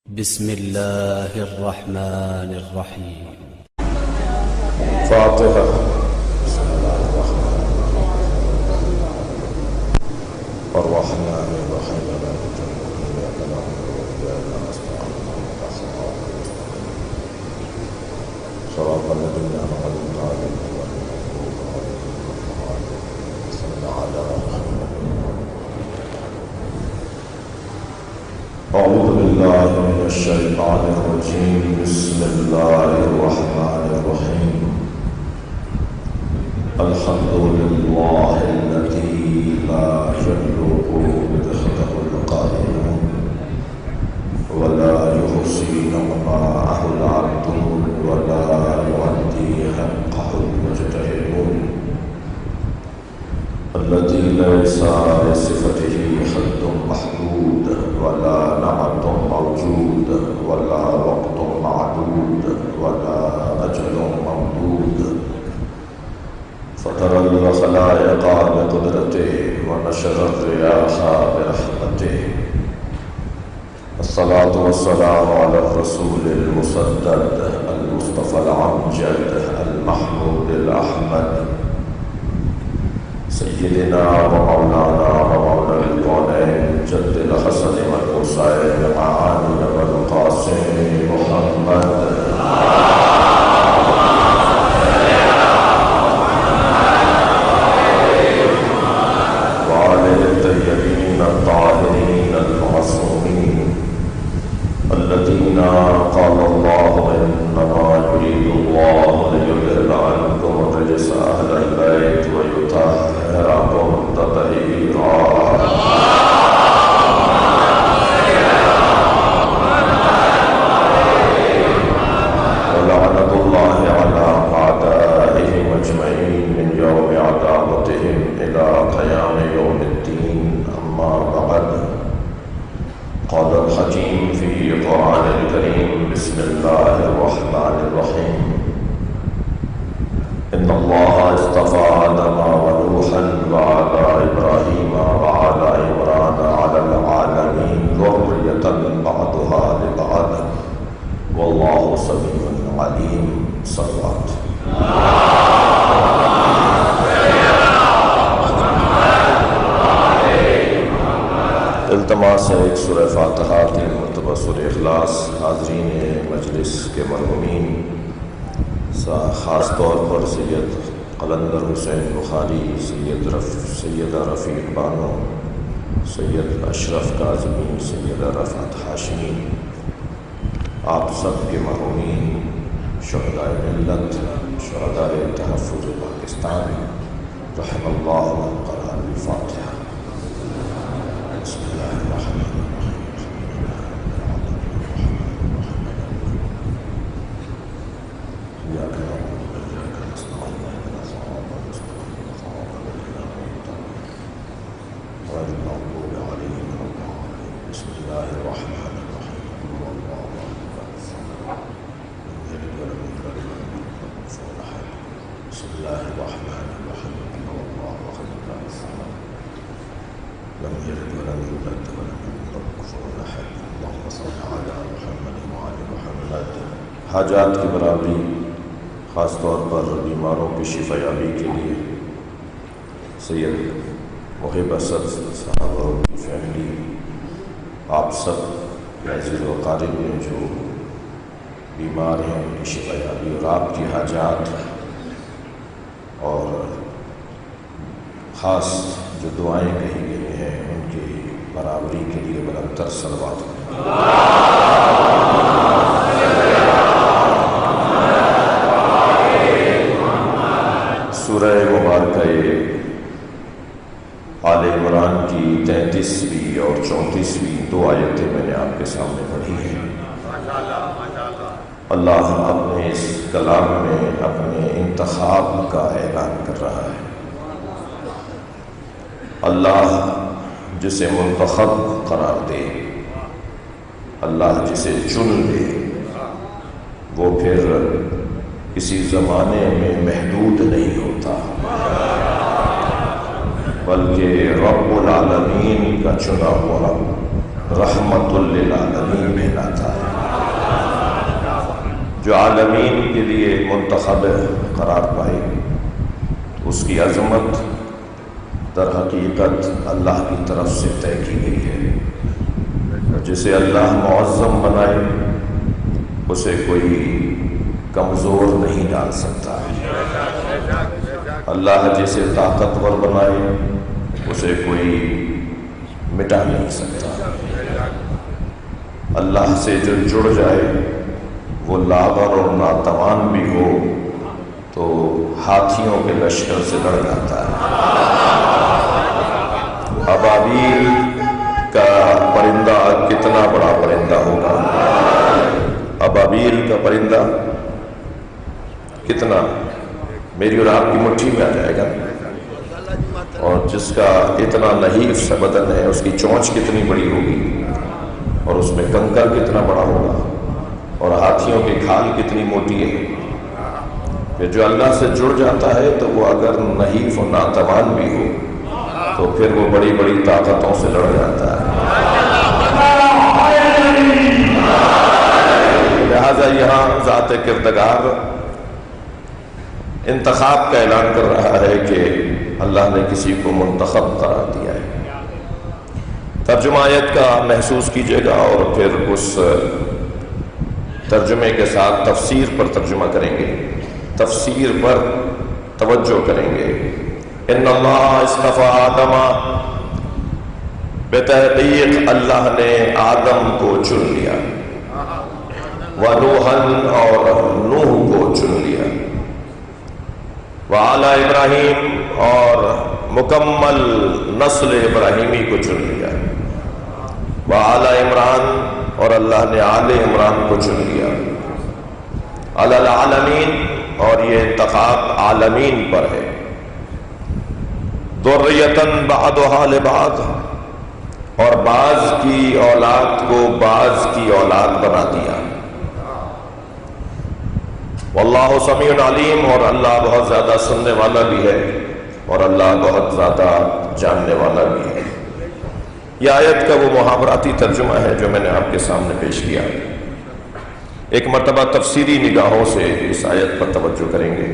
بسم الله الرحمن الرحيم. فاتحة. بسم الله الرحمن الرحيم. الرحمن الرحيم مالك يوم الدين إياك نعبد وإياك نستعين اهدنا الصراط المستقيم صراط الذين أنعمت عليهم غير المغضوب عليهم ولا الضالين. صل على محمد. أعوذ بالله من الشيطان الرجيم. بسم الله الرحمن الرحيم. الحمد لله الذي لا يبلغ رزقه القائلون ولا يحصي نعماءه العبدون ولا يؤدي حقه المجتهدون الذي ليس لصفته حد محدود ولا نعت موجود ولا وقت معدود ولا أجل ممدود فطر الخلائق بقدرته ونشر الرياح برحمته. الصلاة والسلام على الرسول المسدد المصطفى الأمجد المحمود الأحمد سيدنا ومولانا ومولى الكونين جد الحسن والحسين معاني والقاسم محمد وعلى الطيبين الطاهرين المعصومين الذين قال الله إنما يريد الله ليذهب عنكم الرجس أهل البيت ويطهركم تطهيرا. ولعنة الله على أعدائهم أجمعين من يوم عداوتهم إلى قيام يوم الدين. أما بعد، قال الحكيم في القرآن الكريم: بسم الله الرحمن الرحيم. إن الله اصطفى آدم ونوحا وآل إبراهيم وآل عمران على العالمين ذرية بعضها لبعض والله سميع عليم. صلوات. التماس ہے ایک سورہ فاتحہ، 3 مرتبہ سورہ اخلاص. حاضرین مجلس کے مرحومین، خاص طور پر سید قلندر حسین بخاری، سیدہ رفیق بانو، سید اشرف کاظمی، سیدہ رفعت ہاشمی، آپ سب کے مرحومین، شہدائے ملت، شہدائے تحفظ پاکستان، رحم اللہ من قرأ الفاتحہ. بسم اللہ الرحمن الرحیم. حاجات کی برابری، خاص طور پر بیماروں کی شفا یابی کے لیے سید محب اسد صاحب اور فیملی، آپ سب عزیز و قارب ہیں جو بیمار ہیں، ان کی شفا یابی اور آپ کی حاجات اور خاص جو دعائیں کہی گئی ہیں ان کی برابری کے لیے بلندتر صلوات. سورہ مبارکہ آل عمران کی 33ویں اور 34ویں 2 آیتیں میں نے آپ کے سامنے پڑھی ہیں. اللہ اپنے اس کلام میں اپنے انتخاب کا اعلان کر رہا ہے. اللہ جسے منتخب قرار دے، اللہ جسے چن لے، وہ پھر کسی زمانے میں محدود نہیں ہوتا، بلکہ رب العالمین کا چنا ہوا رحمت للعالمین میں لاتا ہے. جو عالمین کے لیے منتخب قرار پائے، اس کی عظمت در حقیقت اللہ کی طرف سے طے کی گئی ہے۔ جسے اللہ معظم بنائے اسے کوئی کمزور نہیں ڈال سکتا ہے، اللہ جسے طاقتور بنائے اسے کوئی مٹا نہیں سکتا۔ اللہ سے جو جڑ جائے وہ لاغر اور ناتوان بھی ہو تو ہاتھیوں کے لشکر سے لڑ جاتا ہے۔ ابابیل کا پرندہ کتنا بڑا پرندہ ہوگا، ابابیل کا پرندہ کتنا میری اور آپ کی مٹھی میں آ جائے گا، اور جس کا اتنا نحیف سا بدن ہے، اس کی چونچ کتنی بڑی ہوگی، اور اس میں کنکر کتنا بڑا ہوگا، اور ہاتھیوں کی کھال کتنی موٹی ہے۔ کہ جو اللہ سے جڑ جاتا ہے تو وہ اگر نحیف و ناتوان بھی ہو تو پھر وہ بڑی بڑی طاقتوں سے لڑ جاتا ہے۔ لہذا یہاں ذات کردگار انتخاب کا اعلان کر رہا ہے کہ اللہ نے کسی کو منتخب قرار دیا ہے۔ ترجمہ آیت کا محسوس کیجئے گا اور پھر اس ترجمے کے ساتھ تفسیر پر ترجمہ کریں گے، تفسیر پر توجہ کریں گے۔ ان اللہ اصطفیٰ آدم، بتحقیق اللہ نے آدم کو چن لیا، ونوحًا اور نوح کو چن لیا، وعلی ابراہیم اور مکمل نسل ابراہیمی کو چن لیا، وعلی عمران اور اللہ نے آل عمران کو چن لیا، علی العالمین اور یہ انتخاب عالمین پر ہے، ذریۃً بعضھا لبعض اور بعض کی اولاد کو بعض کی اولاد بنا دیا، واللہ سمیع علیم اور اللہ بہت زیادہ سننے والا بھی ہے اور اللہ بہت زیادہ جاننے والا بھی ہے۔ یہ آیت کا وہ محاوراتی ترجمہ ہے جو میں نے آپ کے سامنے پیش کیا۔ ایک مرتبہ تفسیری نگاہوں سے اس آیت پر توجہ کریں گے۔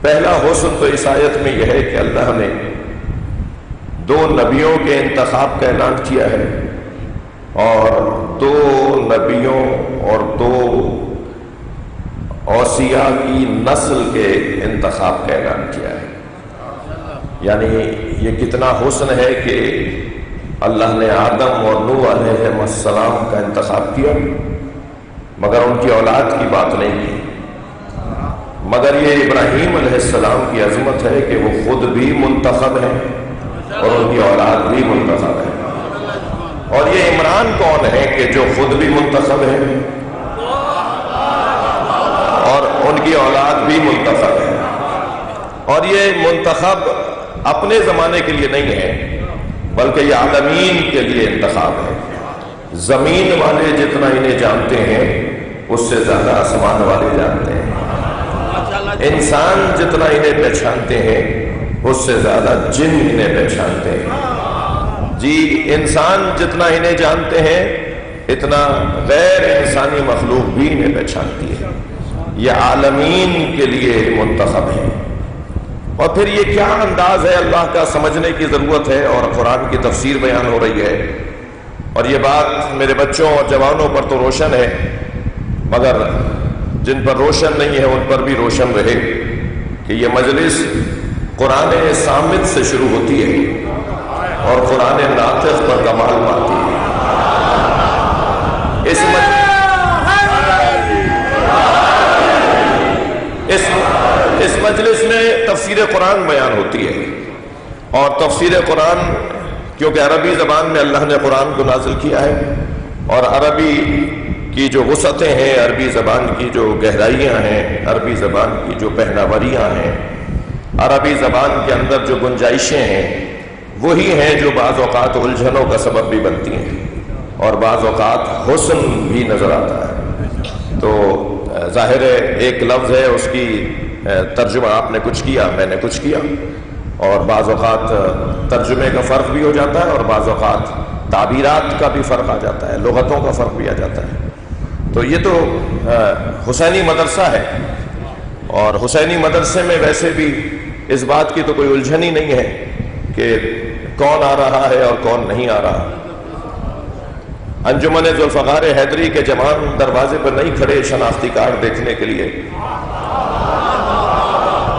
پہلا حسن تو اس آیت میں یہ ہے کہ اللہ نے دو نبیوں کے انتخاب کا اعلان کیا ہے اور دو نبیوں اور دو اوصیاء کی نسل کے انتخاب کا اعلان کیا ہے۔ یعنی یہ کتنا حسن ہے کہ اللہ نے آدم اور نوح علیہ السلام کا انتخاب کیا مگر ان کی اولاد کی بات نہیں کی، مگر یہ ابراہیم علیہ السلام کی عظمت ہے کہ وہ خود بھی منتخب ہیں اور ان کی اولاد بھی منتخب ہے۔ اور یہ عمران کون ہے کہ جو خود بھی منتخب ہے اور ان کی اولاد بھی منتخب ہے، اور یہ منتخب اپنے زمانے کے لیے نہیں ہے بلکہ یہ عالمین کے لیے انتخاب ہے۔ زمین والے جتنا انہیں جانتے ہیں اس سے زیادہ آسمان والے جانتے ہیں، انسان جتنا انہیں پہچانتے ہیں اس سے زیادہ جن انہیں پہچانتے ہیں۔ جی انسان جتنا انہیں جانتے ہیں اتنا غیر انسانی مخلوق بھی انہیں پہچانتی ہے۔ یہ عالمین کے لیے منتخب ہیں۔ اور پھر یہ کیا انداز ہے اللہ کا، سمجھنے کی ضرورت ہے، اور قرآن کی تفسیر بیان ہو رہی ہے، اور یہ بات میرے بچوں اور جوانوں پر تو روشن ہے مگر جن پر روشن نہیں ہے ان پر بھی روشن رہے کہ یہ مجلس قرآن صامت سے شروع ہوتی ہے اور قرآن ناطق پر کمال پاتی ہے۔ اس مجلس میں تفسیر قرآن بیان ہوتی ہے، اور تفسیر قرآن کیونکہ عربی زبان میں اللہ نے قرآن کو نازل کیا ہے، اور عربی کی جو وسعتیں ہیں، عربی زبان کی جو گہرائیاں ہیں، عربی زبان کی جو پہناوریاں ہیں، عربی زبان کے اندر جو گنجائشیں ہیں، وہی ہیں جو بعض اوقات الجھنوں کا سبب بھی بنتی ہیں اور بعض اوقات حسن بھی نظر آتا ہے۔ تو ظاہر ہے ایک لفظ ہے، اس کی ترجمہ آپ نے کچھ کیا، میں نے کچھ کیا، اور بعض اوقات ترجمے کا فرق بھی ہو جاتا ہے اور بعض اوقات تعبیرات کا بھی فرق آ جاتا ہے، لغتوں کا فرق بھی آ جاتا ہے۔ تو یہ تو حسینی مدرسہ ہے، اور حسینی مدرسے میں ویسے بھی اس بات کی تو کوئی الجھن ہی نہیں ہے کہ کون آ رہا ہے اور کون نہیں آ رہا۔ انجمن ذوالفقار حیدری کے جوان دروازے پر نہیں کھڑے شناختی کارڈ دیکھنے کے لیے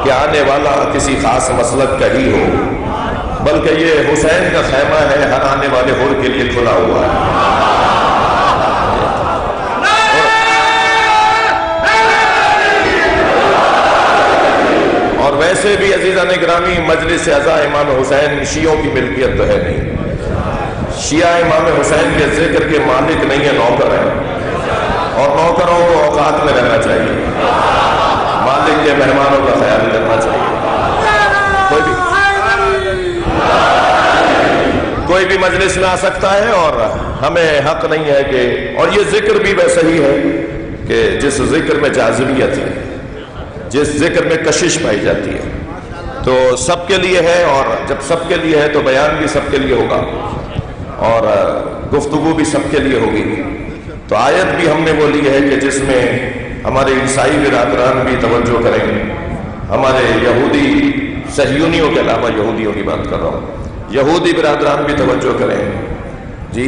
کہ آنے والا کسی خاص مسلک کا ہی ہو، بلکہ یہ حسین کا خیمہ ہے، ہر آنے والے حر کے لیے کھلا ہوا ہے۔ اور ویسے بھی عزیزان گرامی، مجلس اعزا امام حسین شیعوں کی ملکیت تو ہے نہیں، شیعہ امام حسین کے ذکر کے مالک نہیں ہے، نوکر ہے، اور نوکروں کو اوقات میں رہنا چاہیے، مالک کے مہمانوں کا خیال کرنا چاہیے۔ کوئی بھی مجلس میں آ سکتا ہے، اور ہمیں حق نہیں ہے کہ، اور یہ ذکر بھی ویسا ہی ہے کہ جس ذکر میں جاذبیت ہے، جس ذکر میں کشش پائی جاتی ہے، تو سب کے لیے ہے، اور جب سب کے لیے ہے تو بیان بھی سب کے لیے ہوگا اور گفتگو بھی سب کے لیے ہوگی۔ تو آیت بھی ہم نے وہ لی ہے کہ جس میں ہمارے عیسائی برادران بھی توجہ کریں، ہمارے یہودی صہیونیوں کے علاوہ یہودیوں کی بات کر رہا ہوں، یہودی برادران بھی توجہ کریں جی،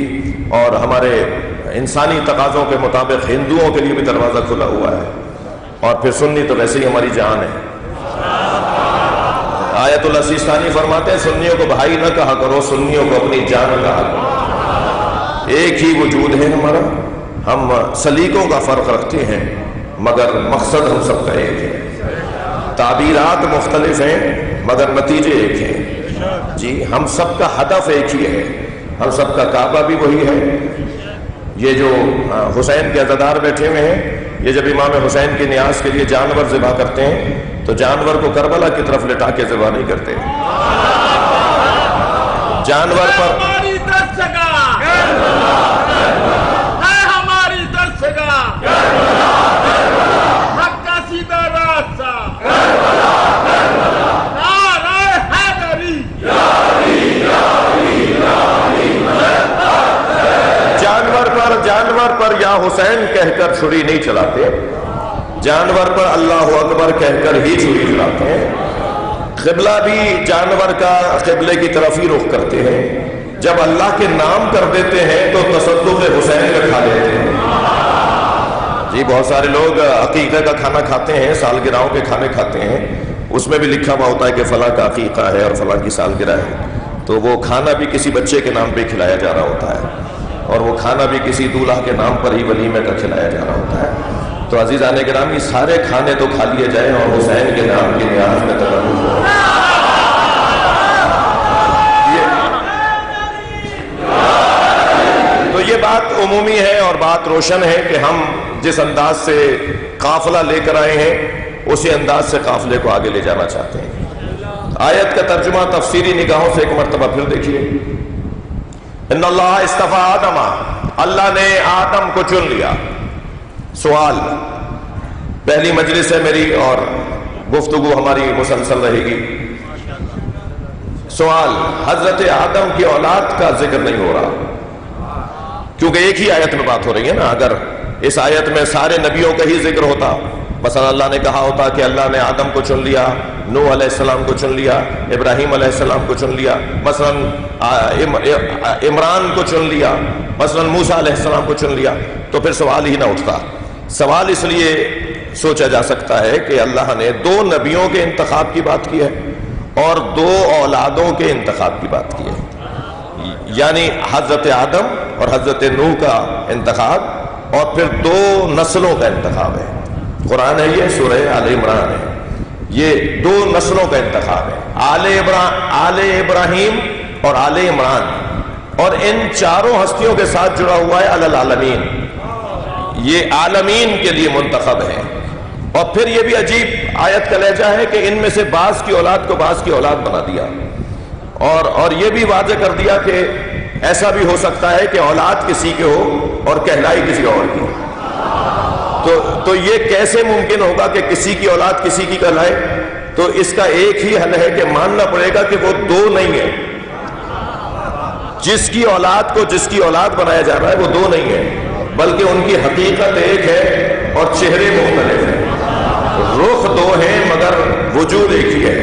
اور ہمارے انسانی تقاضوں کے مطابق ہندوؤں کے لیے بھی دروازہ کھلا ہوا ہے، اور پھر سنی تو ویسے ہی ہماری جان ہے۔ آیت اللہ سیستانی فرماتے ہیں سنیوں کو بھائی نہ کہا کرو، سنیوں کو اپنی جان کہا کرو، ایک ہی وجود ہے ہمارا، ہم سلیقوں کا فرق رکھتے ہیں مگر مقصد ہم سب کا ایک ہے، تعبیرات مختلف ہیں مگر نتیجے ایک ہیں جی، ہم سب کا ہدف ایک ہی ہے، ہم سب کا کعبہ بھی وہی ہے۔ یہ جو حسین کے عزادار بیٹھے ہوئے ہیں، یہ جب امام حسین کے نیاز کے لیے جانور ذبح کرتے ہیں تو جانور کو کربلا کی طرف لٹا کے ذبح نہیں کرتے، جانور پر جانور پر یا حسین کہہ کر چھری نہیں چلاتے، جانور پر اللہ اکبر کہہ کر ہی چھری چلاتے ہیں۔ قبلہ بھی جانور کا قبلے کی طرف ہی رخ کرتے ہیں، جب اللہ کے نام کر دیتے ہیں تو تصدق حسین میں کھا لیتے ہیں جی۔ بہت سارے لوگ عقیقہ کا کھانا کھاتے ہیں، سالگرہوں کے کھانے کھاتے ہیں، اس میں بھی لکھا ہوا ہوتا ہے کہ فلاں کا عقیقہ ہے اور فلاں کی سالگرہ ہے، تو وہ کھانا بھی کسی بچے کے نام پہ کھلایا جا رہا ہوتا ہے، اور وہ کھانا بھی کسی دولہا کے نام پر ہی ولیمے کا کھلایا جا رہا ہوتا ہے۔ تو عزیزان گرامی، سارے کھانے تو کھا لیے جائیں اور حسین کے نام کی نیاز میں تقرب ہو۔ تو یہ بات عمومی ہے اور بات روشن ہے کہ ہم جس انداز سے قافلہ لے کر آئے ہیں اسی انداز سے قافلے کو آگے لے جانا چاہتے ہیں۔ آیت کا ترجمہ تفسیری نگاہوں سے ایک مرتبہ پھر دیکھیے۔ ان اللہ استفا آدم، اللہ نے آدم کو چن لیا۔ سوال، پہلی مجلس ہے میری اور گفتگو ہماری مسلسل رہے گی۔ سوال، حضرت آدم کی اولاد کا ذکر نہیں ہو رہا کیونکہ ایک ہی آیت میں بات ہو رہی ہے نا۔ اگر اس آیت میں سارے نبیوں کا ہی ذکر ہوتا، مثلا اللہ نے کہا ہوتا کہ اللہ نے آدم کو چن لیا، نوح علیہ السلام کو چن لیا، ابراہیم علیہ السلام کو چن لیا، مثلا عمران کو چن لیا، مثلا موسیٰ علیہ السلام کو چن لیا، تو پھر سوال ہی نہ اٹھتا۔ سوال اس لیے سوچا جا سکتا ہے کہ اللہ نے دو نبیوں کے انتخاب کی بات کی ہے اور دو اولادوں کے انتخاب کی بات کی ہے، یعنی حضرت آدم اور حضرت نوح کا انتخاب اور پھر دو نسلوں کا انتخاب ہے۔ قرآن ہے یہ، سورہ آل عمران ہے، یہ دو نسلوں کا انتخاب ہے، آل ابراہیم اور آل عمران، اور ان چاروں ہستیوں کے ساتھ جڑا ہوا ہے علی العالمین، یہ عالمین کے لیے منتخب ہے۔ اور پھر یہ بھی عجیب آیت کا لہجہ ہے کہ ان میں سے بعض کی اولاد کو بعض کی اولاد بنا دیا، اور یہ بھی واضح کر دیا کہ ایسا بھی ہو سکتا ہے کہ اولاد کسی کے ہو اور کہلائی کسی اور کی۔ تو یہ کیسے ممکن ہوگا کہ کسی کی اولاد کسی کی کہلائے؟ تو اس کا ایک ہی حل ہے کہ ماننا پڑے گا کہ وہ دو نہیں ہے، جس کی اولاد کو جس کی اولاد بنایا جا رہا ہے وہ دو نہیں ہے، بلکہ ان کی حقیقت ایک ہے اور چہرے مختلف ہیں. رخ دو ہیں مگر وجود ایک ہی ہے.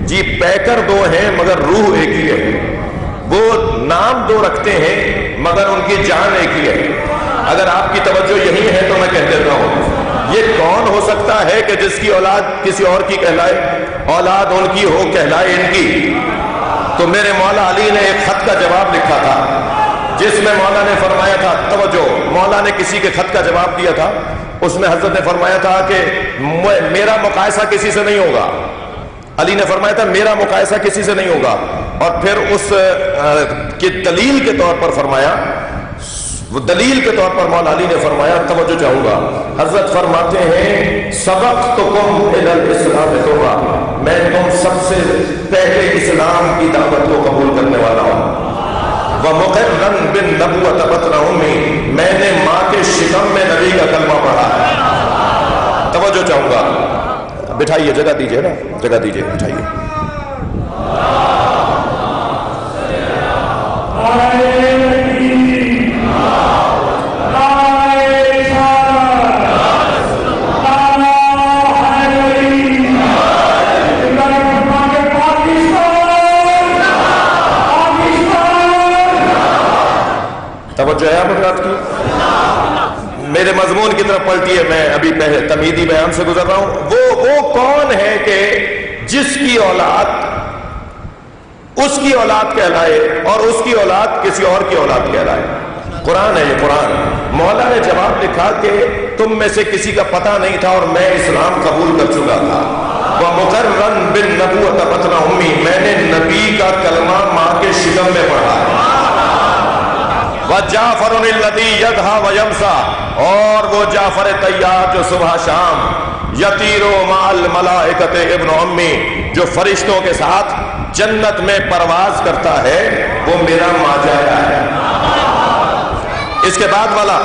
جی پیکر دو ہیں مگر روح ایک ہی ہے. وہ نام دو رکھتے ہیں مگر ان کی جان ایک ہی ہے. اگر آپ کی توجہ یہی ہے تو میں کہہ دیتا ہوں، یہ کون ہو سکتا ہے کہ جس کی اولاد کسی اور کی کہلائے، اولاد ان کی ہو کہلائے ان کی؟ تو میرے مولا علی نے ایک خط کا جواب لکھا تھا جس میں مولا نے فرمایا تھا، توجہ، مولا نے کسی کے خط کا جواب دیا تھا، اس میں حضرت نے فرمایا تھا کہ میرا مقایسہ کسی سے نہیں ہوگا. علی نے فرمایا تھا میرا مقایسہ کسی سے نہیں ہوگا. اور پھر اس کی دلیل کے طور پر فرمایا، وہ دلیل کے طور پر مولا علی نے فرمایا، توجہ چاہوں گا، حضرت فرماتے ہیں سبقتکم الی الاسلام توبہ، میں تم سب سے پہلے اسلام کی دعوت کو قبول کرنے والا ہوں. وَمُقِرًّا بِالنَّبُوَّةِ بَطْنَ أُمِّي، میں نے ماں کے شکم میں نبی کا کلمہ پڑھا ہے. توجہ چاہوں گا، بٹھائیے، جگہ دیجئے نا، جگہ دیجئے، بٹھائیے. توجہ ہے آپ حضرات کی؟ میرے مضمون کی طرف پلٹی ہے، میں ابھی پہلے تمہیدی بیان سے گزر رہا ہوں. وہ کون ہے کہ جس کی اولاد اس کی اولاد کہلائے اور اس کی اولاد کسی اور کی اولاد کہلائے؟ قرآن ہے یہ، قرآن. مولا نے جواب لکھا کہ تم میں سے کسی کا پتہ نہیں تھا اور میں اسلام قبول کر چکا تھا. وَمُقَرًّا بِالنَّبُوَّةِ بَطْنَ أُمِّي، میں نے نبی کا کلمہ ماں کے شکم میں پڑھا ہے. وَجَعْفَرٌ الَّذِي يَدْهَا وَيَمْسَى، اور وہ جعفر طیار جو صبح شام یطیرُ مَعَ الْمَلَائِکَةِ ابن امی، جو فرشتوں کے ساتھ جنت میں پرواز کرتا ہے، وہ میرا ماجایا ہے. اس کے بعد والا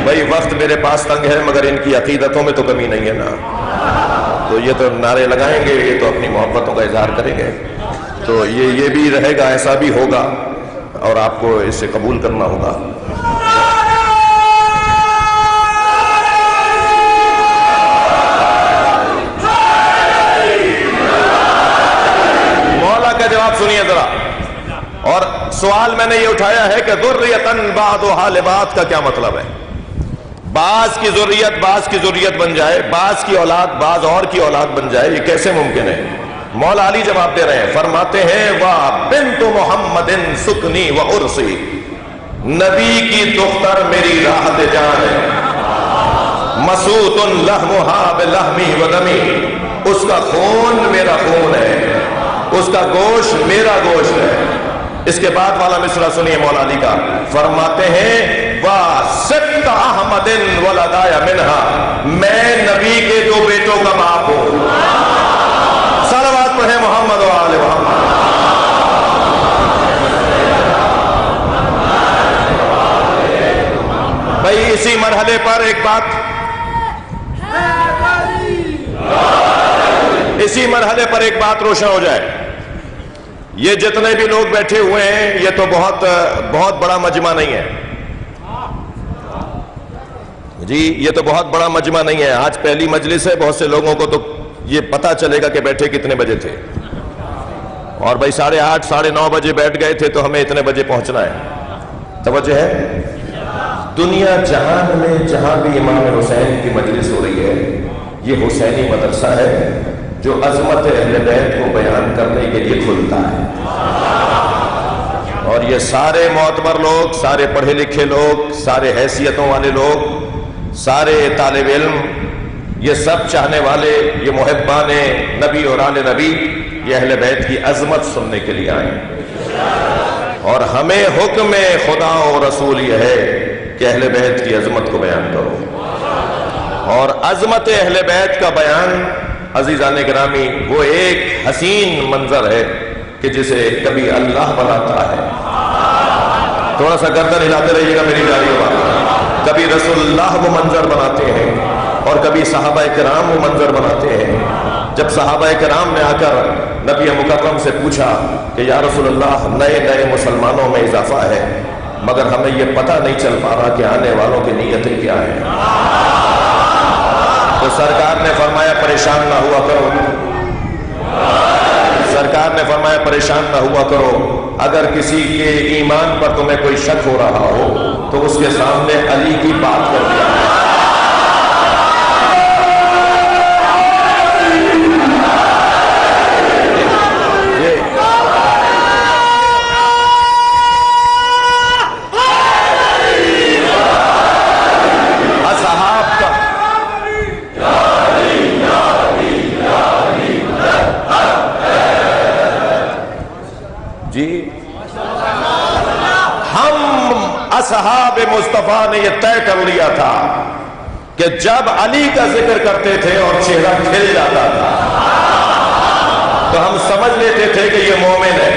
بھائی وقت میرے پاس تنگ ہے مگر ان کی عقیدتوں میں تو کمی نہیں ہے نا. تو یہ تو نعرے لگائیں گے، یہ تو اپنی محبتوں کا اظہار کریں گے، تو یہ بھی رہے گا، ایسا بھی ہوگا اور آپ کو اسے قبول کرنا ہوگا. مولا کا جواب سنیے ذرا. اور سوال میں نے یہ اٹھایا ہے کہ ذریۃً بعضھا لبعض کا کیا مطلب ہے؟ بعض کی ذریت بعض کی ذریت بن جائے، بعض کی اولاد بعض اور کی اولاد بن جائے، یہ کیسے ممکن ہے؟ مولا علی جواب دے رہے ہیں، فرماتے ہیں وَبِنْتُ مُحَمَّدٍ سُكْنِي وَعُرْسِي، نبی کی دختر میری راحت جان ہے. مَسُوطٌ لَحْمُهَا بِلَحْمِي وَدَمِي، اس کا خون میرا خون ہے، اس کا گوشت میرا گوشت ہے. اس کے بعد والا مصرع سنیے مولا علی کا، فرماتے ہیں وَسِبْتَ أَحْمَدٍ وَلَدَايَ مِنْهَا، میں نبی کے دو بیٹوں کا باپ ہوں. صلوات پڑھیں محمد و آل محمد. بھائی اسی مرحلے پر ایک بات، اسی مرحلے پر ایک بات روشن ہو جائے. یہ جتنے بھی لوگ بیٹھے ہوئے ہیں یہ تو بہت بڑا مجمع نہیں ہے جی، یہ تو بہت بڑا مجمع نہیں ہے. آج پہلی مجلس ہے، بہت سے لوگوں کو تو یہ پتا چلے گا کہ بیٹھے کتنے بجے تھے. اور بھائی 8:30 9:30 بجے بیٹھ گئے تھے تو ہمیں اتنے بجے پہنچنا ہے. توجہ ہے؟ دنیا جہان میں جہاں بھی امام حسین کی مجلس ہو رہی ہے، یہ حسینی مدرسہ ہے جو عظمت اہل بیت کو بیان کرنے کے لیے کھلتا ہے. اور یہ سارے معتبر لوگ، سارے پڑھے لکھے لوگ، سارے حیثیتوں والے لوگ، سارے طالب علم، یہ سب چاہنے والے، یہ محبان نبی اور آل نبی، یہ اہل بیت کی عظمت سننے کے لیے آئے. اور ہمیں حکم خدا و رسول یہ ہے کہ اہل بیت کی عظمت کو بیان کرو. اور عظمت اہل بیت کا بیان عزیزان گرامی وہ ایک حسین منظر ہے کہ جسے کبھی اللہ بناتا ہے. تھوڑا سا گردن ہلاتے رہیے گا میری جاری بات. کبھی رسول اللہ وہ منظر بناتے ہیں اور کبھی صحابہ کرام وہ منظر بناتے ہیں. جب صحابہ کرام نے آ کر نبی مکرم سے پوچھا کہ یا رسول اللہ نئے نئے مسلمانوں میں اضافہ ہے مگر ہمیں یہ پتہ نہیں چل پا رہا کہ آنے والوں کی نیتیں کیا ہیں. تو سرکار نے فرمایا پریشان نہ ہوا کرو. سرکار نے فرمایا پریشان نہ ہوا کرو. اگر کسی کے ایمان پر تمہیں کوئی شک ہو رہا ہو تو اس کے سامنے علی کی بات کر دیا. اصحاب مصطفیٰ نے یہ طے کر لیا تھا کہ جب علی کا ذکر کرتے تھے اور چہرہ کھل جاتا تھا تو ہم سمجھ لیتے تھے کہ یہ مومن ہے،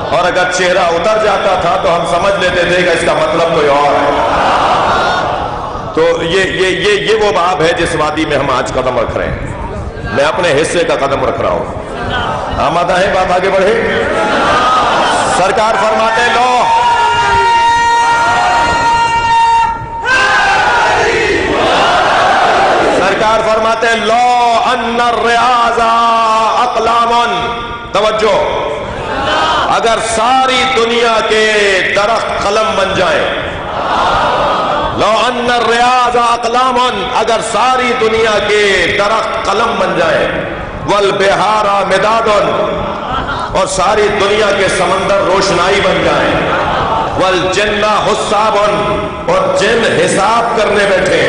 اور اگر چہرہ اتر جاتا تھا تو ہم سمجھ لیتے تھے کہ اس کا مطلب کوئی اور ہے. تو یہ وہ باب ہے جس وادی میں ہم آج قدم رکھ رہے ہیں. میں اپنے حصے کا قدم رکھ رہا ہوں. آمادہ ہے بات آگے بڑھے؟ سرکار فرماتے لو سرکار فرماتے ہیں لو ان الریاض اقلام. توجہ، اگر ساری دنیا کے درخت قلم بن جائیں، لو ان الریاض اقلام، اگر ساری دنیا کے درخت قلم بن جائیں، والبحار مداد، اور ساری دنیا کے سمندر روشنائی بن جائیں، والجن حساب، اور جن حساب کرنے بیٹھے،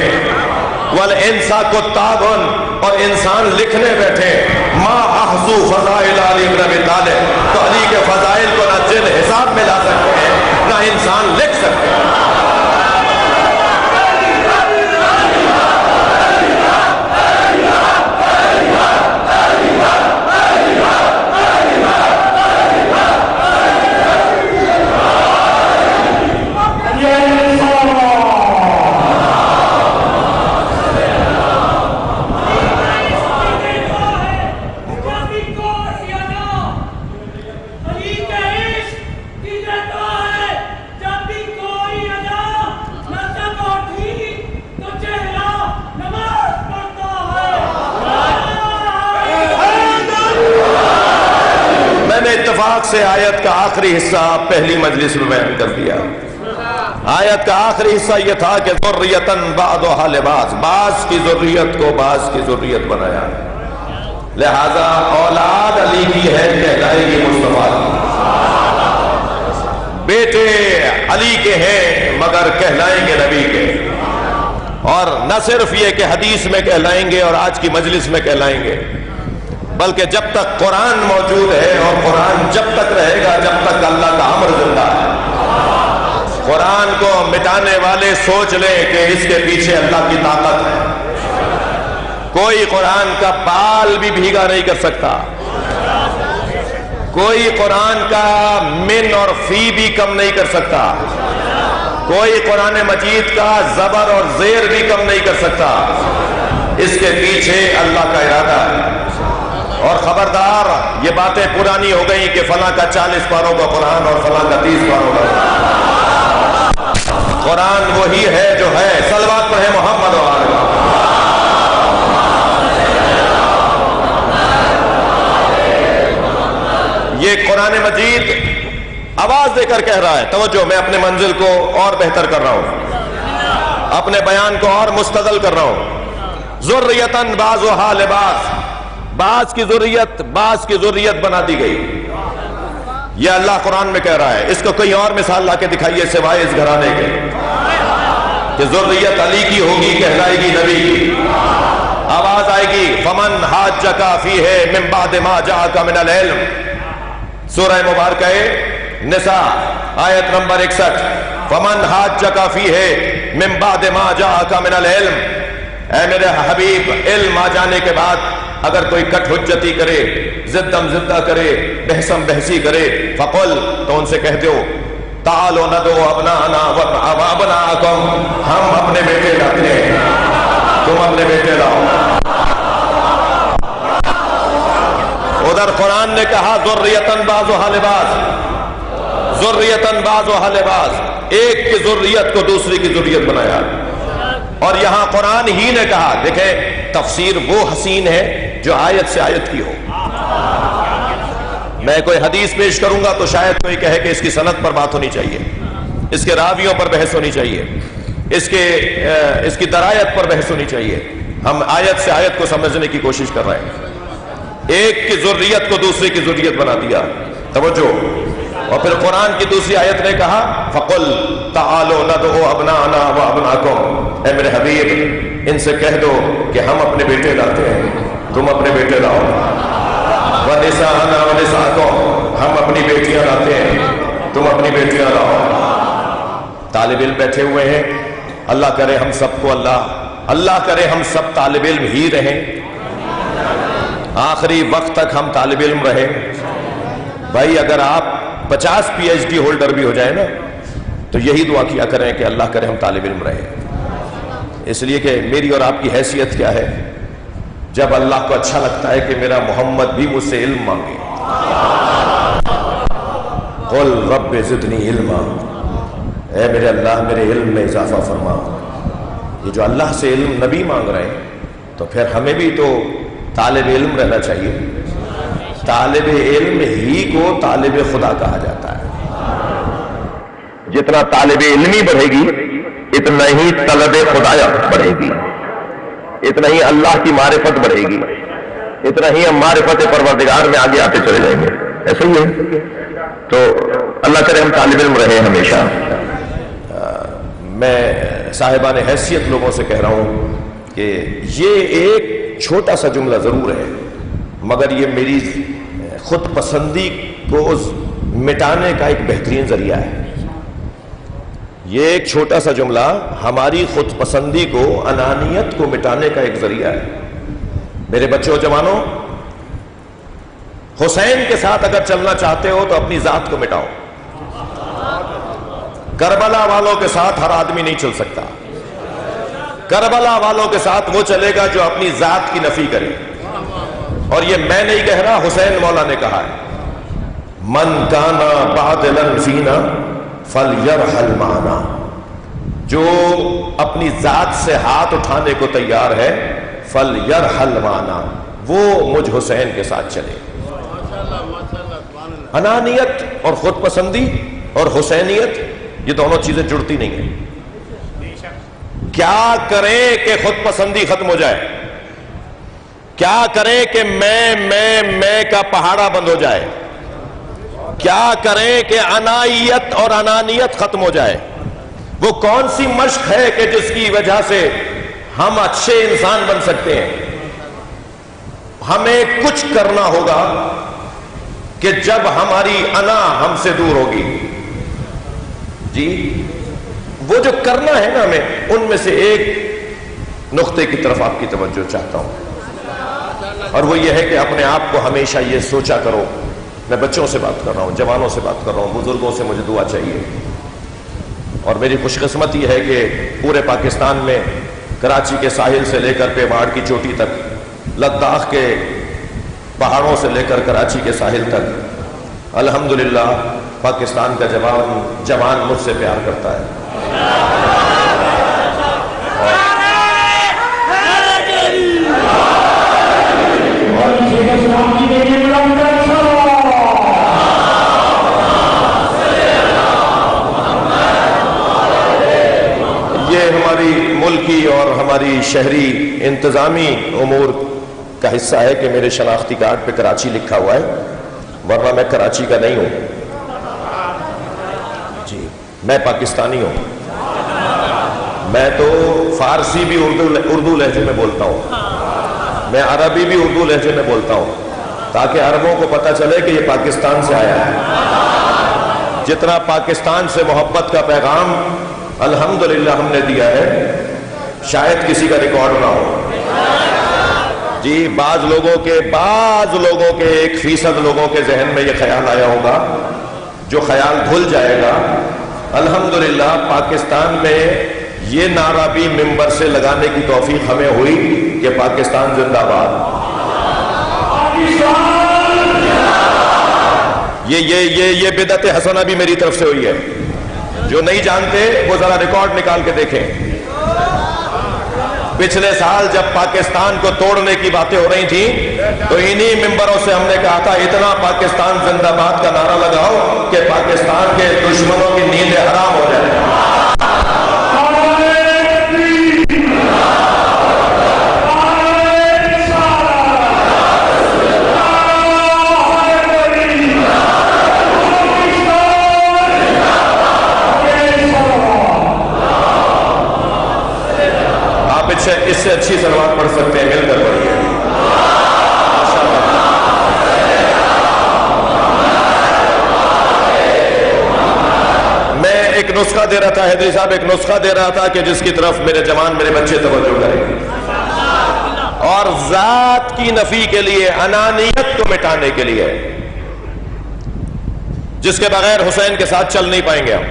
والانس کتاب، اور انسان لکھنے بیٹھے، ما احصو فضائل علی بن ابی طالب، تو علی کے فضائل کو نہ جن حساب میں لا سکتے ہیں نہ انسان لکھ سکتے ہیں. سے آیت کا آخری حصہ پہلی مجلس میں بیان کر دیا. آیت کا آخری حصہ یہ تھا کہ ذریتاً بعضها لبعض، بعض کی ذریت کو بعض کی ذریت بنایا، لہذا اولاد علی کی ہے کہلائے گی مصطفیٰ کی، بیٹے علی کے ہیں مگر کہلائیں گے نبی کے. اور نہ صرف یہ کہ حدیث میں کہلائیں گے اور آج کی مجلس میں کہلائیں گے، بلکہ جب تک قرآن موجود ہے، اور قرآن جب تک رہے گا جب تک اللہ کا امر زندہ ہے. قرآن کو مٹانے والے سوچ لیں کہ اس کے پیچھے اللہ کی طاقت ہے. کوئی قرآن کا بال بھی بھیگا نہیں کر سکتا، کوئی قرآن کا من اور فی بھی کم نہیں کر سکتا، کوئی قرآن مجید کا زبر اور زیر بھی کم نہیں کر سکتا. اس کے پیچھے اللہ کا ارادہ ہے. اور خبردار، یہ باتیں پرانی ہو گئی کہ فلاں کا 40 پاروں کا قرآن اور فلاں کا 30 پاروں کا قرآن وہی ہے جو ہے. صلوات پڑھیں محمد و آل محمد. یہ قرآن مجید آواز دے کر کہہ رہا ہے. توجہ، میں اپنے منزل کو اور بہتر کر رہا ہوں، اپنے بیان کو اور مستدل کر رہا ہوں. ذریتاً بعضها لبعض، بعض کی ذریت بعض کی ذریت بنا دی گئی. یہ اللہ قرآن میں کہہ رہا ہے. اس کو کوئی اور مثال لا کے دکھائیے سوائے اس گھرانے کے کہ ذریت علی کی ہوگی، کہلائے گی نبی کی. آواز آئے گی فمن حاجک فیہ من بعد ما جاءک من العلم، سورہ مبارکہ نساء آیت نمبر 61. فمن حاجک فیہ من بعد ما جاءک من العلم، اے میرے حبیب، علم آ جانے کے بعد اگر کوئی کٹ حجتی کرے، زدم زدہ کرے، بحثم بحثی کرے، فقل، تو ان سے کہہ دو تعالوا ندعو ابناءنا وابناءکم، ہم اپنے بیٹے لاتے ہیں، تم اپنے بیٹے لاؤ. ادھر قرآن نے کہا ذریۃ بعضھا لباس، ذریۃ بعضھا لباس، ایک کی ذریت کو دوسری کی ذریت بنایا. اور یہاں قرآن ہی نے کہا، دیکھیں تفسیر وہ حسین ہے جو آیت سے آیت کی ہو. میں کوئی حدیث پیش کروں گا تو شاید کوئی کہے کہ اس کی سند پر بات ہونی چاہیے، اس کے راویوں پر بحث ہونی چاہیے، اس کی درایت پر بحث ہونی چاہیے. ہم آیت سے آیت کو سمجھنے کی کوشش کر رہے ہیں. ایک کی ذریت کو دوسری کی ذریت بنا دیا. توجہ. اور پھر قرآن کی دوسری آیت نے کہا فَقُلْ تَعَالُوا نَدْعُوا أَبْنَاءَنَا وَأَبْنَاءَكُمْ، اے میرے حبیب ان سے کہہ دو کہ ہم اپنے بیٹے لاتے ہیں، تم اپنے بیٹے لاؤ. وَنِسَاءَنَا وَنِسَاءَكُمْ، ہم اپنی بیٹیاں لاتے ہیں، تم اپنی بیٹیاں لاؤ. طالب علم بیٹھے ہوئے ہیں، اللہ کرے ہم سب کو اللہ کرے ہم سب طالب علم ہی رہیں، آخری وقت تک ہم طالب علم رہیں. بھائی اگر آپ 50 پی ایچ ڈی ہولڈر بھی ہو جائے نا تو یہی دعا کیا کریں کہ اللہ کرے ہم طالب علم رہیں. اس لیے کہ میری اور آپ کی حیثیت کیا ہے، جب اللہ کو اچھا لگتا ہے کہ میرا محمد بھی مجھ سے علم مانگے. قل رب زدنی علما، اے میرے اللہ میرے علم میں اضافہ فرما. یہ جو اللہ سے علم نبی مانگ رہے ہیں تو پھر ہمیں بھی تو طالب علم رہنا چاہیے. طالب علم ہی کو طالب خدا کہا جاتا ہے. جتنا طالب علمی بڑھے گی اتنا ہی طلب خدایا بڑھے گی، اتنا ہی اللہ کی معرفت بڑھے گی، اتنا ہی ہم معرفت پروردگار میں آگے آتے چلے جائیں گے. ایسا ہی ہے. تو اللہ کرے ہم طالب علم رہے ہمیشہ. میں صاحبان حیثیت لوگوں سے کہہ رہا ہوں کہ یہ ایک چھوٹا سا جملہ ضرور ہے مگر یہ میری خود پسندی کو مٹانے کا ایک بہترین ذریعہ ہے. یہ ایک چھوٹا سا جملہ ہماری خود پسندی کو، انانیت کو مٹانے کا ایک ذریعہ ہے. میرے بچوں جوانوں، حسین کے ساتھ اگر چلنا چاہتے ہو تو اپنی ذات کو مٹاؤ. کربلا والوں کے ساتھ ہر آدمی نہیں چل سکتا. کربلا والوں کے ساتھ وہ چلے گا جو اپنی ذات کی نفی کرے. اور یہ میں نہیں کہہ رہا، حسین مولا نے کہا ہے من کانا باطلا فینا فلیرحل معنا، جو اپنی ذات سے ہاتھ اٹھانے کو تیار ہے فلیرحل معنا، وہ مجھ حسین کے ساتھ چلے. انانیت اور خود پسندی اور حسینیت یہ دونوں چیزیں جڑتی نہیں ہیں. کیا کریں کہ خود پسندی ختم ہو جائے؟ کیا کریں کہ میں کا پہاڑا بند ہو جائے؟ کیا کریں کہ انائیت اور انانیت ختم ہو جائے؟ وہ کون سی مشق ہے کہ جس کی وجہ سے ہم اچھے انسان بن سکتے ہیں؟ ہمیں کچھ کرنا ہوگا کہ جب ہماری انا ہم سے دور ہوگی. جی وہ جو کرنا ہے نا ہمیں، ان میں سے ایک نقطے کی طرف آپ کی توجہ چاہتا ہوں، اور وہ یہ ہے کہ اپنے آپ کو ہمیشہ یہ سوچا کرو. میں بچوں سے بات کر رہا ہوں، جوانوں سے بات کر رہا ہوں، بزرگوں سے مجھے دعا چاہیے. اور میری خوش قسمتی ہے کہ پورے پاکستان میں کراچی کے ساحل سے لے کر پیماڑ کی چوٹی تک، لداخ کے پہاڑوں سے لے کر کراچی کے ساحل تک، الحمدللہ پاکستان کا جوان مجھ سے پیار کرتا ہے. یہ ہماری ملکی اور ہماری شہری انتظامی امور کا حصہ ہے کہ میرے شناختی کارڈ پہ کراچی لکھا ہوا ہے، ورنہ میں کراچی کا نہیں ہوں. جی میں پاکستانی ہوں. میں تو فارسی بھی اردو لہجے میں بولتا ہوں، میں عربی بھی اردو لہجے میں بولتا ہوں، تاکہ عربوں کو پتہ چلے کہ یہ پاکستان سے آیا ہے. جتنا پاکستان سے محبت کا پیغام الحمدللہ ہم نے دیا ہے، شاید کسی کا ریکارڈ نہ ہو. جی بعض لوگوں کے 1% لوگوں کے ذہن میں یہ خیال آیا ہوگا، جو خیال دھل جائے گا. الحمدللہ پاکستان میں یہ نعرہ بھی ممبر سے لگانے کی توفیق ہمیں ہوئی کہ پاکستان زندہ باد. یہ بدعت حسنہ بھی میری طرف سے ہوئی ہے. جو نہیں جانتے وہ ذرا ریکارڈ نکال کے دیکھیں. پچھلے سال جب پاکستان کو توڑنے کی باتیں ہو رہی تھیں تو انہی ممبروں سے ہم نے کہا تھا اتنا پاکستان زندہ باد کا نعرہ لگاؤ کہ پاکستان کے دشمنوں کی نیندیں حرام ہو جائیں. اس سے اچھی صلوات پڑھ سکتے ہیں, مل کر پڑھیے. میں ایک نسخہ دے رہا تھا, حیدری صاحب ایک نسخہ دے رہا تھا کہ جس کی طرف میرے جوان میرے بچے توجہ کریں. اور ذات کی نفی کے لیے, انانیت کو مٹانے کے لیے, جس کے بغیر حسین کے ساتھ چل نہیں پائیں گے ہم.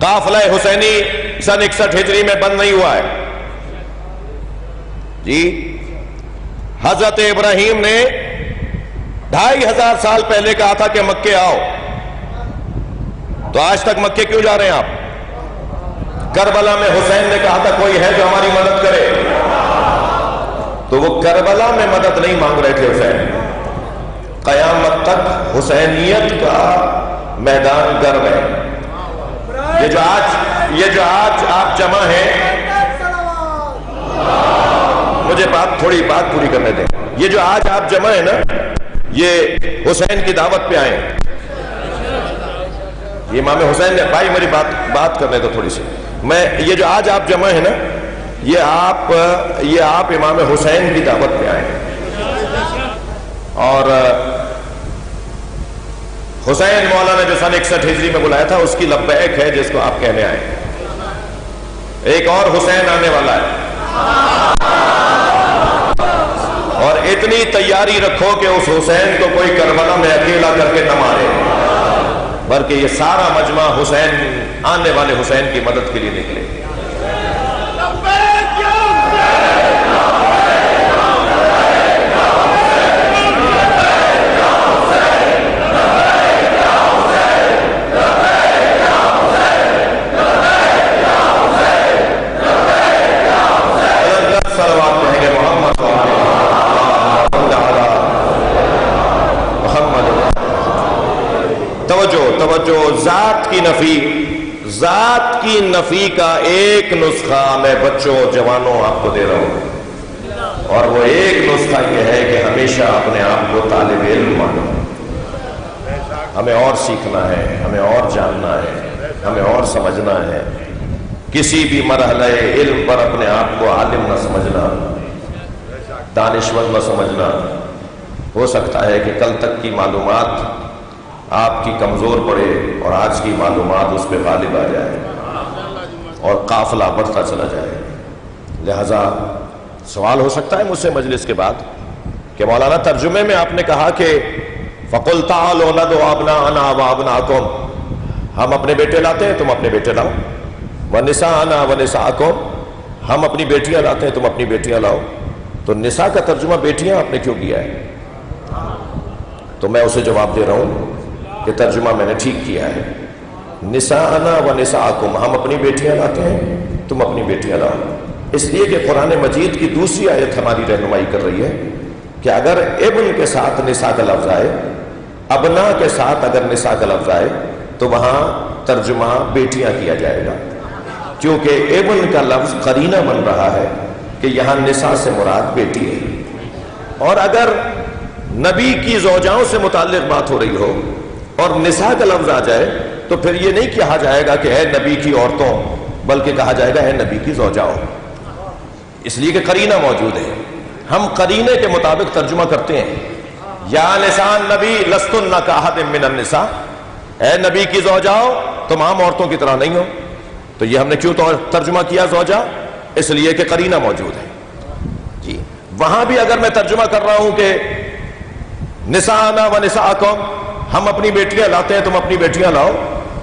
قافلہ حسینی سن 61 ہجری میں بند نہیں ہوا ہے جی. حضرت ابراہیم نے 2500 سال پہلے کہا تھا کہ مکے آؤ, تو آج تک مکے کیوں جا رہے ہیں آپ؟ کربلا میں حسین نے کہا تھا کوئی ہے جو ہماری مدد کرے, تو وہ کربلا میں مدد نہیں مانگ رہے تھے حسین. قیامت تک حسینیت کا میدان گرم ہے. یہ جو آج آپ جمع ہیں, مجھے تھوڑی بات پوری کرنے دیں. یہ جو آج آپ جمع ہیں نا, یہ حسین کی دعوت پہ آئے ہیں. یہ امام حسین نے, بھائی میری بات کرنے دو تھوڑی سی. یہ جو آج آپ جمع ہیں نا, یہ آپ امام حسین کی دعوت پہ آئے ہیں. اور حسین مولا نے جو سن 61 ہجری میں بلایا تھا اس کی لبیک ہے جس کو آپ کہنے آئے. ایک اور حسین آنے والا ہے, اور اتنی تیاری رکھو کہ اس حسین کو کوئی کربلا میں اکیلا کر کے نہ مارے, بلکہ یہ سارا مجمع حسین, آنے والے حسین کی مدد کے لیے نکلے. توجہ, ذات کی نفی کا ایک نسخہ میں بچوں جوانوں آپ کو دے رہا ہوں, اور وہ ایک نسخہ یہ ہے کہ ہمیشہ اپنے آپ کو طالب علم مانو. ہمیں اور سیکھنا ہے, ہمیں اور جاننا ہے, ہمیں اور سمجھنا ہے. کسی بھی مرحلہ علم پر اپنے آپ کو عالم نہ سمجھنا, دانشور نہ سمجھنا. ہو سکتا ہے کہ کل تک کی معلومات آپ کی کمزور پڑے اور آج کی معلومات اس پہ غالب آ جائے اور قافلہ بڑھتا چلا جائے. لہذا سوال ہو سکتا ہے مجھ سے مجلس کے بعد کہ مولانا ترجمے میں آپ نے کہا کہ فَقُلْ تَعَالُوا نَدْعُ أَبْنَاءَنَا وَأَبْنَاءَكُمْ, ہم اپنے بیٹے لاتے ہیں تم اپنے بیٹے لاؤ. وَنِسَاءَنَا وَنِسَاءَكُمْ, ہم اپنی بیٹیاں لاتے ہیں تم اپنی بیٹیاں لاؤ. تو نساء کا ترجمہ بیٹیاں آپ نے کیوں کیا ہے؟ تو میں اسے جواب دے رہا ہوں کہ ترجمہ میں نے ٹھیک کیا ہے. نساءنا و نساءکم, ہم اپنی بیٹیاں لاتے ہیں تم اپنی بیٹیاں لاؤ. اس لیے کہ قرآن مجید کی دوسری آیت ہماری رہنمائی کر رہی ہے کہ اگر ابن کے ساتھ نساء کا لفظ آئے, ابنا کے ساتھ اگر نساء کا لفظ آئے, تو وہاں ترجمہ بیٹیاں کیا جائے گا, کیونکہ ابن کا لفظ قرینہ بن رہا ہے کہ یہاں نساء سے مراد بیٹی ہے. اور اگر نبی کی زوجاؤں سے متعلق بات ہو رہی ہو اور نساء کا لفظ آ جائے تو پھر یہ نہیں کہا جائے گا کہ اے نبی کی عورتوں, بلکہ کہا جائے گا اے نبی کی زوجاؤں, اس لیے کہ قرینہ موجود ہے. ہم قرینے کے مطابق ترجمہ کرتے ہیں. یا نساء النبی لستن کاحد من النساء, اے نبی کی زوجاؤں تم عام عورتوں کی طرح نہیں ہو. تو یہ ہم نے کیوں ترجمہ کیا زوجہ؟ اس لیے کہ قرینہ موجود ہے جی. وہاں بھی اگر میں ترجمہ کر رہا ہوں کہ نساءنا و نساءکم, ہم اپنی بیٹیاں لاتے ہیں تم اپنی بیٹیاں لاؤ,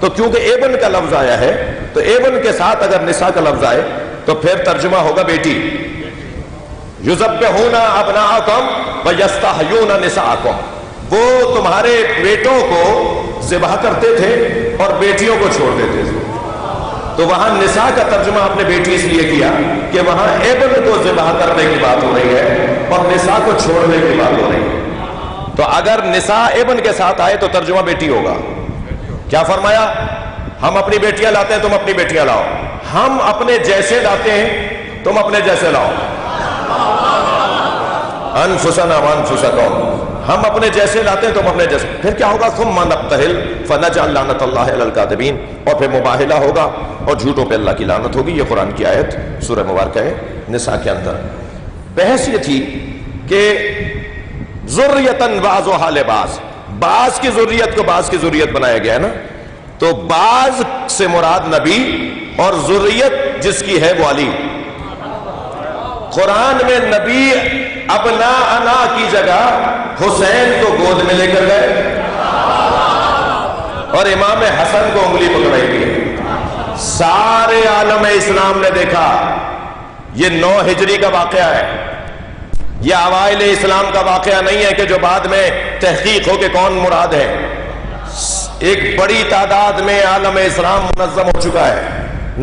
تو کیونکہ ایبن کا لفظ آیا ہے تو ایبن کے ساتھ اگر نساء کا لفظ آئے تو پھر ترجمہ ہوگا بیٹی. یذبحون ابناءکم ویستحیون نساءکم, وہ تمہارے بیٹوں کو ذبح کرتے تھے اور بیٹیوں کو چھوڑ دیتے تھے. تو وہاں نساء کا ترجمہ آپ نے بیٹی اس لیے کیا کہ وہاں ابن کو ذبح کرنے کی بات ہو رہی ہے اور نساء کو چھوڑنے کی بات ہو رہی ہے. تو اگر نساء ابن کے ساتھ آئے تو ترجمہ بیٹی ہوگا. کیا فرمایا؟ ہم اپنی بیٹیاں لاتے ہیں، تم اپنی بیٹیاں لاؤ. ہم اپنے جیسے لاتے ہیں، تم اپنے جیسے لاؤ. انفسنا وانفسکم، ہم اپنے جیسے لاتے ہیں، تم اپنے جیسے. پھر کیا ہوگا؟ ثم نبتہل فنجعل لعنت اللہ علی الکاذبین، اور پھر مباہلہ ہوگا اور جھوٹوں پہ اللہ کی لعنت ہوگی. یہ قرآن کی آیت سورہ مبارکہ ہے نساء کے اندر. بحث یہ تھی کہ ذریتاً بعضھا لبعض، بعض کی ذریت کو بعض کی ذریت بنایا گیا ہے نا. تو بعض سے مراد نبی اور ذریت جس کی ہے وہ علی. قرآن میں نبی ابنا انا کی جگہ حسین کو گود میں لے کر گئے اور امام حسن کو انگلی پکڑائی گئی. سارے عالم اسلام نے دیکھا یہ 9 ہجری کا واقعہ ہے، یہ اوائل اسلام کا واقعہ نہیں ہے کہ جو بعد میں تحقیق ہو کہ کون مراد ہے. ایک بڑی تعداد میں عالم اسلام منظم ہو چکا ہے.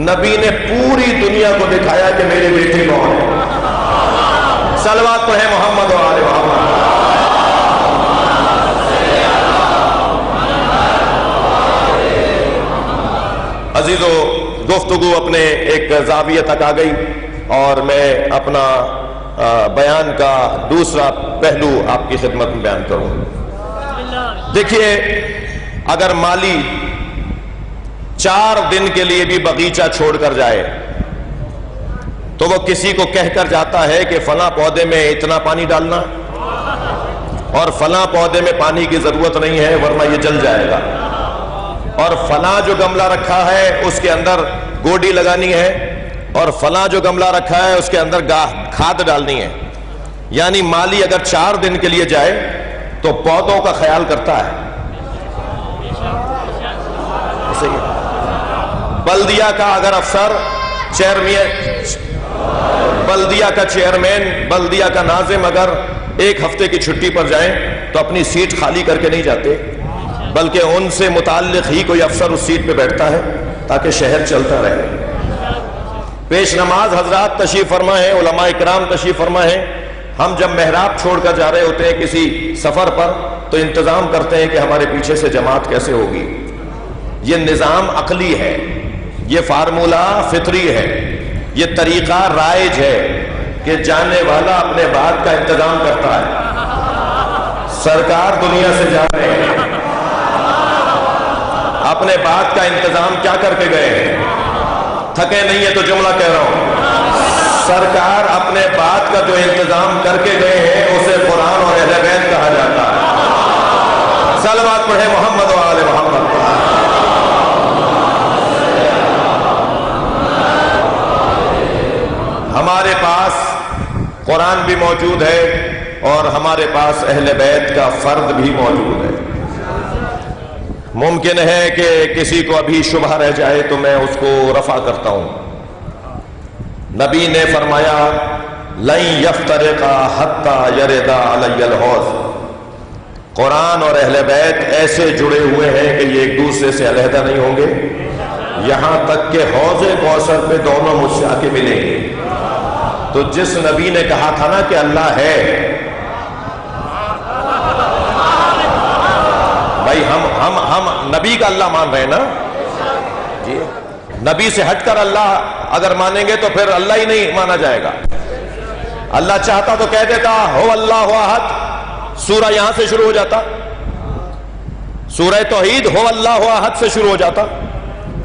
نبی نے پوری دنیا کو دکھایا کہ میرے بیٹے کون ہیں. صلوات پڑھیں محمد و آل محمد. عزیزو، گفتگو اپنے ایک زاویہ تک آ گئی اور میں اپنا بیان کا دوسرا پہلو آپ کی خدمت میں بیان کروں. دیکھیے، اگر مالی 4 دن کے لیے بھی باغیچہ چھوڑ کر جائے تو وہ کسی کو کہہ کر جاتا ہے کہ فلاں پودے میں اتنا پانی ڈالنا اور فلاں پودے میں پانی کی ضرورت نہیں ہے ورنہ یہ جل جائے گا، اور فلاں جو گملہ رکھا ہے اس کے اندر گوڈی لگانی ہے اور فلاں جو گملہ رکھا ہے اس کے اندر کھاد ڈالنی ہے. یعنی مالی اگر 4 دن کے لیے جائے تو پودوں کا خیال کرتا ہے. بلدیہ کا اگر افسر، بلدیہ کا چیئرمین، بلدیہ کا ناظم اگر 1 ہفتے کی چھٹی پر جائیں تو اپنی سیٹ خالی کر کے نہیں جاتے، بلکہ ان سے متعلق ہی کوئی افسر اس سیٹ پہ بیٹھتا ہے تاکہ شہر چلتا رہے. پیش نماز حضرات تشریف فرما ہے، علماء اکرام تشریف فرما ہے. ہم جب محراب چھوڑ کر جا رہے ہوتے ہیں کسی سفر پر تو انتظام کرتے ہیں کہ ہمارے پیچھے سے جماعت کیسے ہوگی. یہ نظام عقلی ہے، یہ فارمولہ فطری ہے، یہ طریقہ رائج ہے کہ جانے والا اپنے بات کا انتظام کرتا ہے. سرکار دنیا سے جا رہے ہیں، اپنے بات کا انتظام کیا کر کے گئے ہیں؟ تھکے نہیں ہے تو جملہ کہہ رہا ہوں، سرکار اپنے بات کا جو انتظام کر کے گئے ہیں اسے قرآن اور اہل بیت کہا جاتا ہے. صلوات پڑھے محمد و آل محمد. ہمارے پاس قرآن بھی موجود ہے اور ہمارے پاس اہل بیت کا فرد بھی موجود ہے. ممکن ہے کہ کسی کو ابھی شبہ رہ جائے تو میں اس کو رفع کرتا ہوں. نبی نے فرمایا لن یفترقا حتی یردا علی الحوض. قرآن اور اہل بیت ایسے جڑے ہوئے ہیں کہ یہ ایک دوسرے سے علیحدہ نہیں ہوں گے یہاں تک کہ حوض کوثر پہ دونوں مجھ سے آ کے ملیں گے. تو جس نبی نے کہا تھا نا کہ اللہ ہے، بھائی ہم نبی کا اللہ مان رہے ہیں نا جی. نبی سے ہٹ کر اللہ اگر مانیں گے تو پھر اللہ ہی نہیں مانا جائے گا. اللہ چاہتا تو کہہ دیتا ہو اللہ احد، سورہ یہاں سے شروع ہو جاتا، سورہ توحید ہو اللہ احد سے شروع ہو جاتا،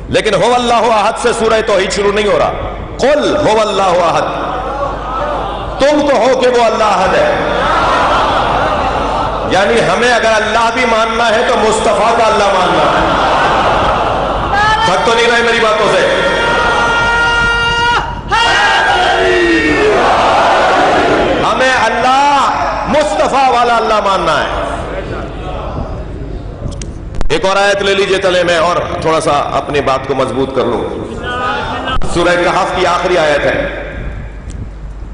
لیکن ہو اللہ احد سے سورہ توحید شروع نہیں ہو رہا. قل ہو اللہ احد، تم تو ہو کہ وہ اللہ احد ہے. یعنی ہمیں اگر اللہ بھی ماننا ہے تو مصطفیٰ کا اللہ ماننا ہے. تھک تو نہیں رہے میری باتوں سے؟ ہمیں اللہ مصطفیٰ والا اللہ ماننا ہے. ایک اور آیت لے لیجئے، چلے میں اور تھوڑا سا اپنی بات کو مضبوط کر لوں. سورہ کہف کی آخری آیت ہے.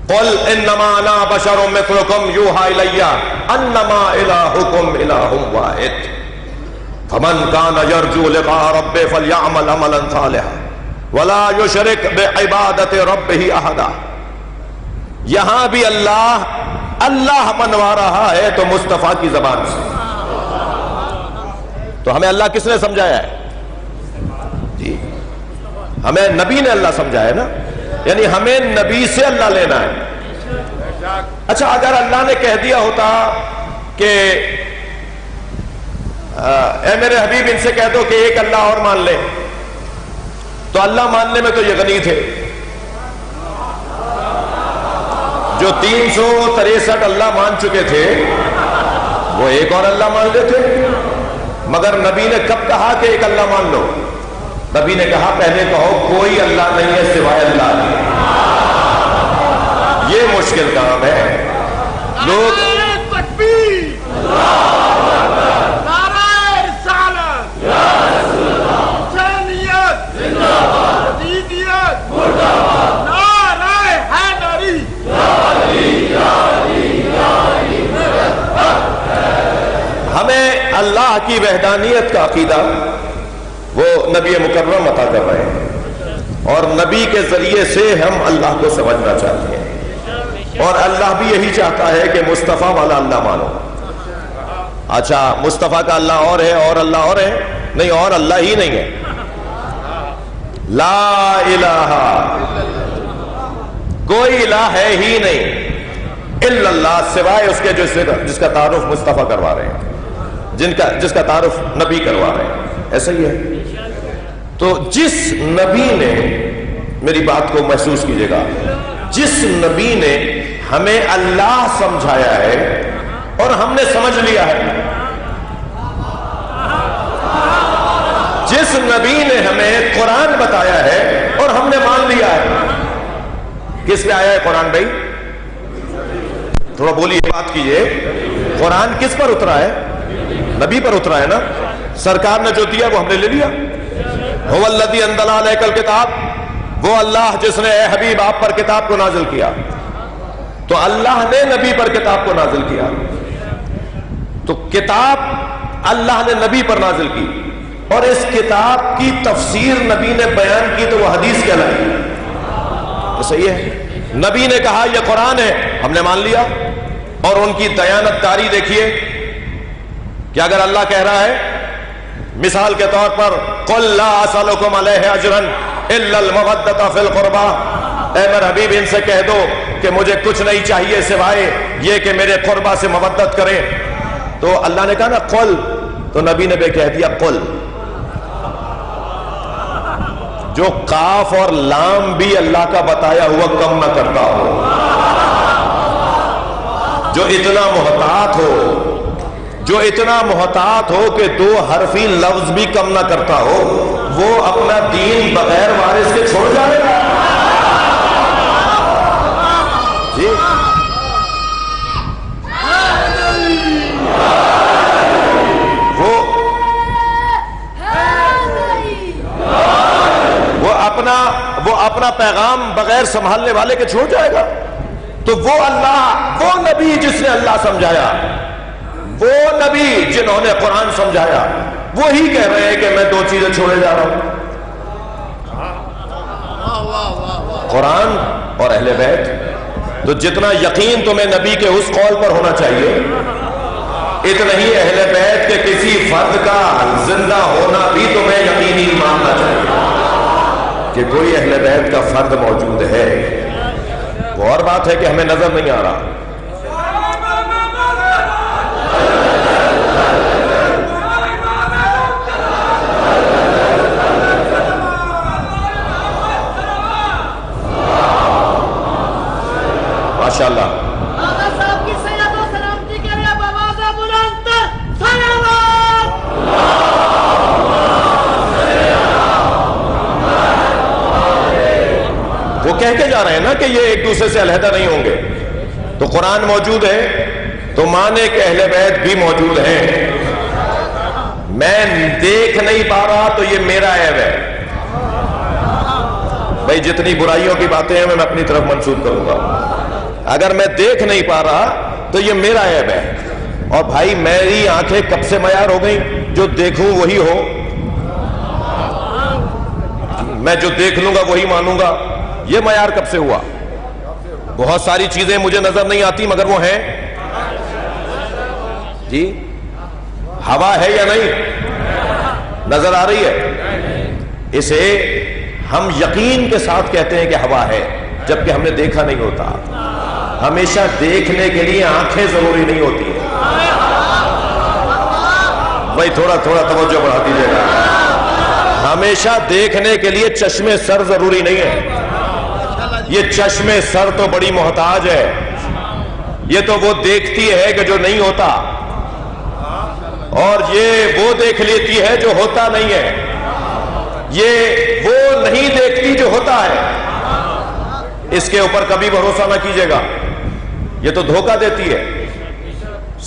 قل انما انا بشر مثلکم یوحی الی انما الہکم الہ واحد فمن کان یرجو لقاء ربہ فلیعمل عملا صالحا ولا یشرک بعبادت ربہ احدا. یہاں بھی اللہ منوا رہا ہے تو مصطفیٰ کی زبان سے. تو ہمیں اللہ کس نے سمجھایا ہے؟ جی ہمیں نبی نے اللہ سمجھایا نا، یعنی ہمیں نبی سے اللہ لینا ہے. اچھا اگر اللہ نے کہہ دیا ہوتا کہ اے میرے حبیب ان سے کہہ دو کہ ایک اللہ اور مان لے، تو اللہ ماننے میں تو یہ غنی تھے. جو 363 اللہ مان چکے تھے وہ ایک اور اللہ مان لیتے. مگر نبی نے کب کہا کہ ایک اللہ مان لو؟ نبی نے کہا پہلے کہو کوئی اللہ نہیں ہے سوائے اللہ کے. یہ مشکل کام ہے. لوگ ہمیں اللہ کی وحدانیت کا عقیدہ وہ نبی مکرم عطا کر رہے ہیں، اور نبی کے ذریعے سے ہم اللہ کو سمجھنا چاہتے ہیں، اور اللہ بھی یہی چاہتا ہے کہ مصطفیٰ والا اللہ مانو. اچھا مصطفیٰ کا اللہ اور ہے اور اللہ اور ہے؟ نہیں، اور اللہ ہی نہیں ہے. لا الہ، کوئی الہ ہے ہی نہیں الا اللہ، سوائے اس کے جس کا تعارف مصطفیٰ کروا رہے ہیں، جس کا تعارف نبی کروا رہے ہیں. ایسا ہی ہے. تو جس نبی نے، میری بات کو محسوس کیجئے گا، جس نبی نے ہمیں اللہ سمجھایا ہے اور ہم نے سمجھ لیا ہے، جس نبی نے ہمیں قرآن بتایا ہے اور ہم نے مان لیا ہے. کس پہ آیا ہے قرآن بھائی؟ تھوڑا بولیے، بات کیجئے. قرآن کس پر اترا ہے؟ نبی پر اترا ہے نا. سرکار نے جو دیا وہ ہم نے لے لیا. هو الذی انزل علیک الکتاب، وہ اللہ جس نے اے حبیب آپ پر کتاب کو نازل کیا. تو اللہ نے نبی پر کتاب کو نازل کیا. تو کتاب اللہ نے نبی پر نازل کی، اور اس کتاب کی تفسیر نبی نے بیان کی تو وہ حدیث کہلائی. تو صحیح ہے. نبی نے کہا یہ قرآن ہے، ہم نے مان لیا. اور ان کی دیانت داری دیکھیے کہ اگر اللہ کہہ رہا ہے مثال کے طور پر قل لا اسألکم علیہ اجرا الا المودۃ فی القربى، اے میرے حبیب ان سے کہہ دو کہ مجھے کچھ نہیں چاہیے سوائے یہ کہ میرے قربا سے مودت کریں. تو اللہ نے کہا نا قل، تو نبی نے بھی کہہ دیا قل. جو قاف اور لام بھی اللہ کا بتایا ہوا کم نہ کرتا ہو، جو اتنا محتاط ہو، جو اتنا محتاط ہو کہ 2 حرفی لفظ بھی کم نہ کرتا ہو، وہ اپنا دین بغیر وارث کے چھوڑ جائے گا. جی وہ اپنا پیغام بغیر سنبھالنے والے کے چھوڑ جائے گا. تو وہ اللہ، وہ نبی جس نے اللہ سمجھایا، وہ نبی جنہوں نے قرآن سمجھایا، وہی کہہ رہے ہیں کہ میں 2 چیزیں چھوڑے جا رہا ہوں، قرآن اور اہل بیت. تو جتنا یقین تمہیں نبی کے اس قول پر ہونا چاہیے، اتنا ہی اہل بیت کے کسی فرد کا زندہ ہونا بھی تمہیں یقینی ماننا چاہیے کہ کوئی اہل بیت کا فرد موجود ہے. وہ اور بات ہے کہ ہمیں نظر نہیں آ رہا. ماشاءاللہ. وہ کہہ کے جا رہے ہیں نا کہ یہ ایک دوسرے سے علیحدہ نہیں ہوں گے. تو قرآن موجود ہے تو مانے کہ اہل بیت بھی موجود ہیں. میں دیکھ نہیں پا رہا تو یہ میرا عیب ہے بھائی. جتنی برائیوں کی باتیں ہیں میں اپنی طرف منسوب کروں گا. اگر میں دیکھ نہیں پا رہا تو یہ میرا عیب ہے. اور بھائی میری آنکھیں کب سے معیار ہو گئی؟ جو دیکھوں وہی ہو. میں جو دیکھ لوں گا وہی مانوں گا. یہ معیار کب سے ہوا؟ بہت ساری چیزیں مجھے نظر نہیں آتی مگر وہ ہیں. جی ہوا ہے یا نہیں؟ نظر آ رہی ہے. اسے ہم یقین کے ساتھ کہتے ہیں کہ ہوا ہے، جبکہ ہم نے دیکھا نہیں ہوتا. ہمیشہ دیکھنے کے لیے آنکھیں ضروری نہیں ہوتی ہیں. بھائی تھوڑا تھوڑا توجہ بڑھا دیجیے گا. ہمیشہ دیکھنے کے لیے چشمے سر ضروری نہیں ہے. یہ چشمے سر تو بڑی محتاج ہے. یہ تو وہ دیکھتی ہے کہ جو نہیں ہوتا، اور یہ وہ دیکھ لیتی ہے جو ہوتا نہیں ہے. یہ وہ نہیں دیکھتی جو ہوتا ہے. اس کے اوپر کبھی بھروسہ نہ کیجیے گا، یہ تو دھوکہ دیتی ہے.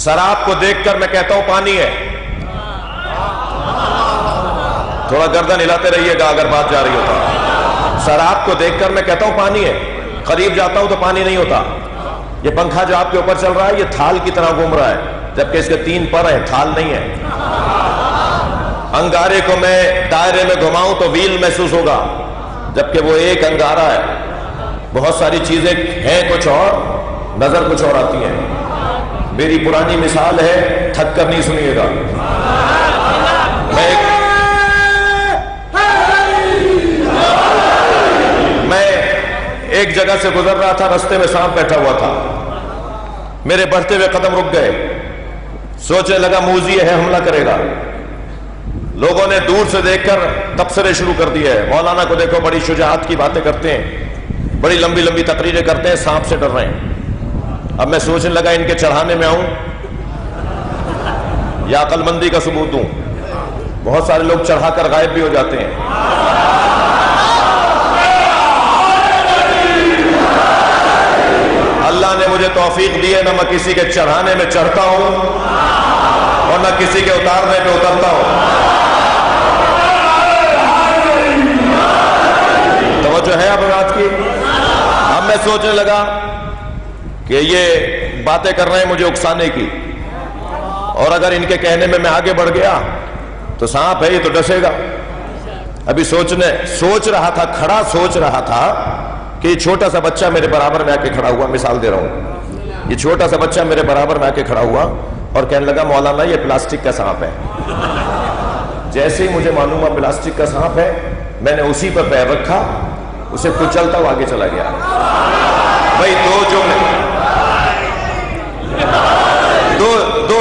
شراب کو دیکھ کر میں کہتا ہوں پانی ہے. تھوڑا گردن ہلاتے رہیے گا اگر بات جا رہی ہوتا. شراب کو دیکھ کر میں کہتا ہوں پانی ہے، قریب جاتا ہوں تو پانی نہیں ہوتا. یہ پنکھا جو آپ کے اوپر چل رہا ہے یہ تھال کی طرح گھوم رہا ہے، جبکہ اس کے 3 پر ہیں، تھال نہیں ہے. انگارے کو میں دائرے میں گھماؤں تو ویل محسوس ہوگا، جبکہ وہ ایک انگارہ ہے. بہت ساری چیزیں ہیں کچھ اور، نظر کچھ اور آتی ہیں. میری پرانی مثال ہے، تھک کر نہیں سنیے گا. میں ایک جگہ سے گزر رہا تھا، رستے میں سانپ بیٹھا ہوا تھا. میرے بڑھتے ہوئے قدم رک گئے. سوچنے لگا موذی ہے، حملہ کرے گا. لوگوں نے دور سے دیکھ کر تبصرے شروع کر دیے. مولانا کو دیکھو بڑی شجاعت کی باتیں کرتے ہیں، بڑی لمبی لمبی تقریریں کرتے ہیں، سانپ سے ڈر رہے ہیں. اب میں سوچنے لگا ان کے چڑھانے میں آؤں یا عقل مندی کا ثبوت دوں. بہت سارے لوگ چڑھا کر غائب بھی ہو جاتے ہیں. اللہ نے مجھے توفیق دی ہے، نہ میں کسی کے چڑھانے میں چڑھتا ہوں اور نہ کسی کے اتارنے پہ اترتا ہوں. توجہ ہے اب بات کی. اب میں سوچنے لگا کہ یہ باتیں کر رہے ہیں مجھے اکسانے کی، اور اگر ان کے کہنے میں آگے بڑھ گیا تو سانپ ہے یہ تو ڈسے گا. ابھی سوچ رہا تھا، کھڑا سوچ رہا تھا کہ یہ چھوٹا سا بچہ میرے برابر میں آ کے کھڑا ہوا. مثال دے رہا ہوں، یہ چھوٹا سا بچہ میرے برابر میں آ کے کھڑا ہوا اور کہنے لگا مولانا یہ پلاسٹک کا سانپ ہے. جیسے ہی مجھے معلوم ہوا پلاسٹک کا سانپ ہے، میں نے اسی پر پیر رکھا، اسے کچلتا ہوا آگے چلا گیا. بھائی دو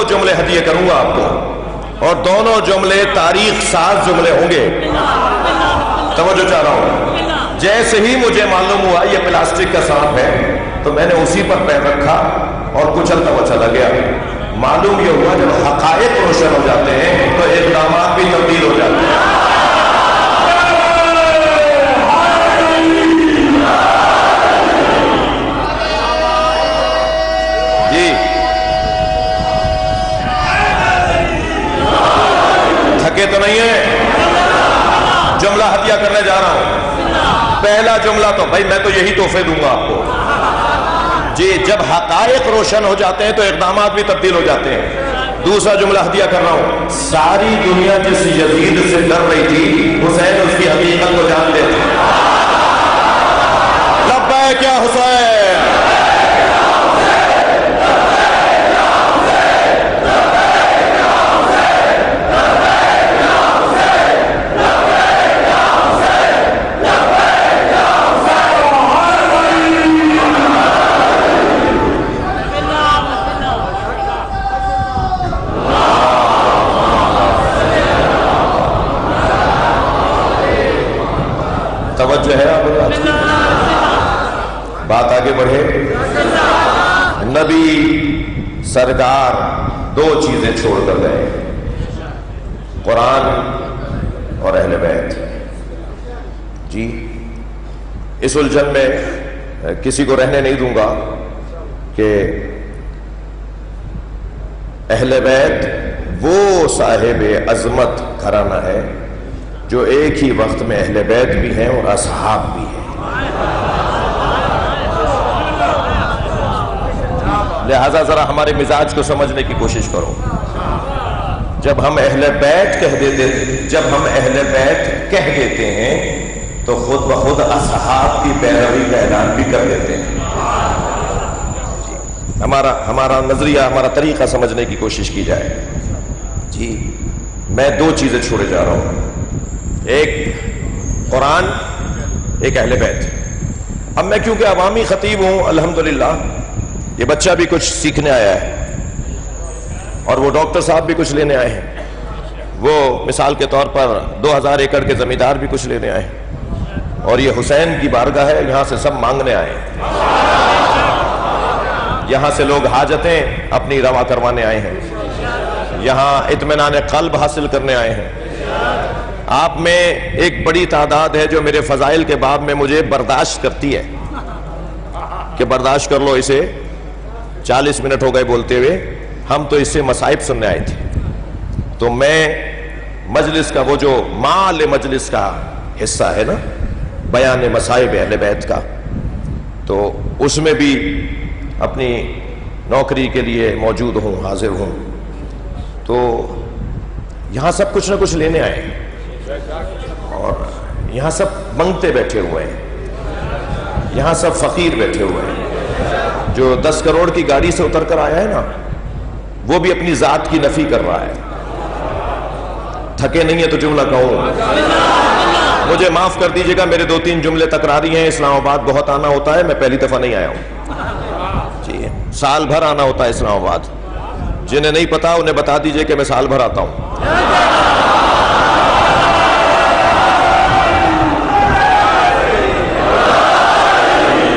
جملے ہدیے کروں گا آپ کو، اور دونوں جملے تاریخ ساز جملے ہوں گے. توجہ چاہ رہا ہوں. جیسے ہی مجھے معلوم ہوا یہ پلاسٹک کا سانپ ہے تو میں نے اسی پر پیر رکھا اور کچلتا ہوا چلا گیا. معلوم یہ ہوا جب حقائق روشن ہو جاتے ہیں تو اقدامات بھی تبدیل ہو جاتے ہیں. جی تھکے تو نہیں ہے؟ جملہ ہدیہ کرنے جا رہا ہوں. پہلا جملہ تو بھائی میں تو یہی تحفے دوں گا آپ کو. جی جب حقائق روشن ہو جاتے ہیں تو اقدامات بھی تبدیل ہو جاتے ہیں. دوسرا جملہ ہدیہ کر رہا ہوں. ساری دنیا جس یزید سے ڈر رہی تھی، حسین اس کی حقیقت کو جان لیتے. لبیک یا حسین. توجہ ہے آپ بات آگے بڑھے. نبی سرکار 2 چیزیں چھوڑ کر گئے، قرآن اور اہل بیت. جی اس الجھن میں کسی کو رہنے نہیں دوں گا کہ اہل بیت وہ صاحب عظمت گھرانہ ہے جو ایک ہی وقت میں اہل بیت بھی ہیں اور اصحاب بھی ہیں. لہٰذا ذرا ہمارے مزاج کو سمجھنے کی کوشش کرو. جب ہم اہل بیت کہہ دیتے ہیں تو خود بخود اصحاب کی پیروی کا اعلان بھی کر دیتے ہیں. ہمارا نظریہ، ہمارا طریقہ سمجھنے کی کوشش کی جائے. جی میں دو چیزیں چھوڑے جا رہا ہوں، ایک قرآن، ایک اہل بیت. اب میں کیونکہ عوامی خطیب ہوں الحمدللہ، یہ بچہ بھی کچھ سیکھنے آیا ہے اور وہ ڈاکٹر صاحب بھی کچھ لینے آئے ہیں، وہ مثال کے طور پر 2000 ایکڑ کے زمیندار بھی کچھ لینے آئے ہیں، اور یہ حسین کی بارگاہ ہے، یہاں سے سب مانگنے آئے ہیں، یہاں سے لوگ حاجتیں اپنی روا کروانے آئے ہیں، یہاں اطمینان قلب حاصل کرنے آئے ہیں. آپ میں ایک بڑی تعداد ہے جو میرے فضائل کے باب میں مجھے برداشت کرتی ہے کہ برداشت کر لو اسے، 40 منٹ ہو گئے بولتے ہوئے، ہم تو اس سے مصائب سننے آئے تھے. تو میں مجلس کا وہ جو مال مجلس کا حصہ ہے نا، بیان مصائب اہل بیت کا، تو اس میں بھی اپنی نوکری کے لیے موجود ہوں، حاضر ہوں. تو یہاں سب کچھ نہ کچھ لینے آئے ہیں اور یہاں سب منگتے بیٹھے ہوئے ہیں، یہاں سب فقیر بیٹھے ہوئے ہیں. جو 10 کروڑ کی گاڑی سے اتر کر آیا ہے نا، وہ بھی اپنی ذات کی نفی کر رہا ہے. تھکے نہیں ہیں تو جملہ کہوں، مجھے معاف کر دیجئے گا، میرے 2-3 جملے تکراری ہیں. اسلام آباد بہت آنا ہوتا ہے، میں پہلی دفعہ نہیں آیا ہوں جی، سال بھر آنا ہوتا ہے اسلام آباد. جنہیں نہیں پتا انہیں بتا دیجئے کہ میں سال بھر آتا ہوں.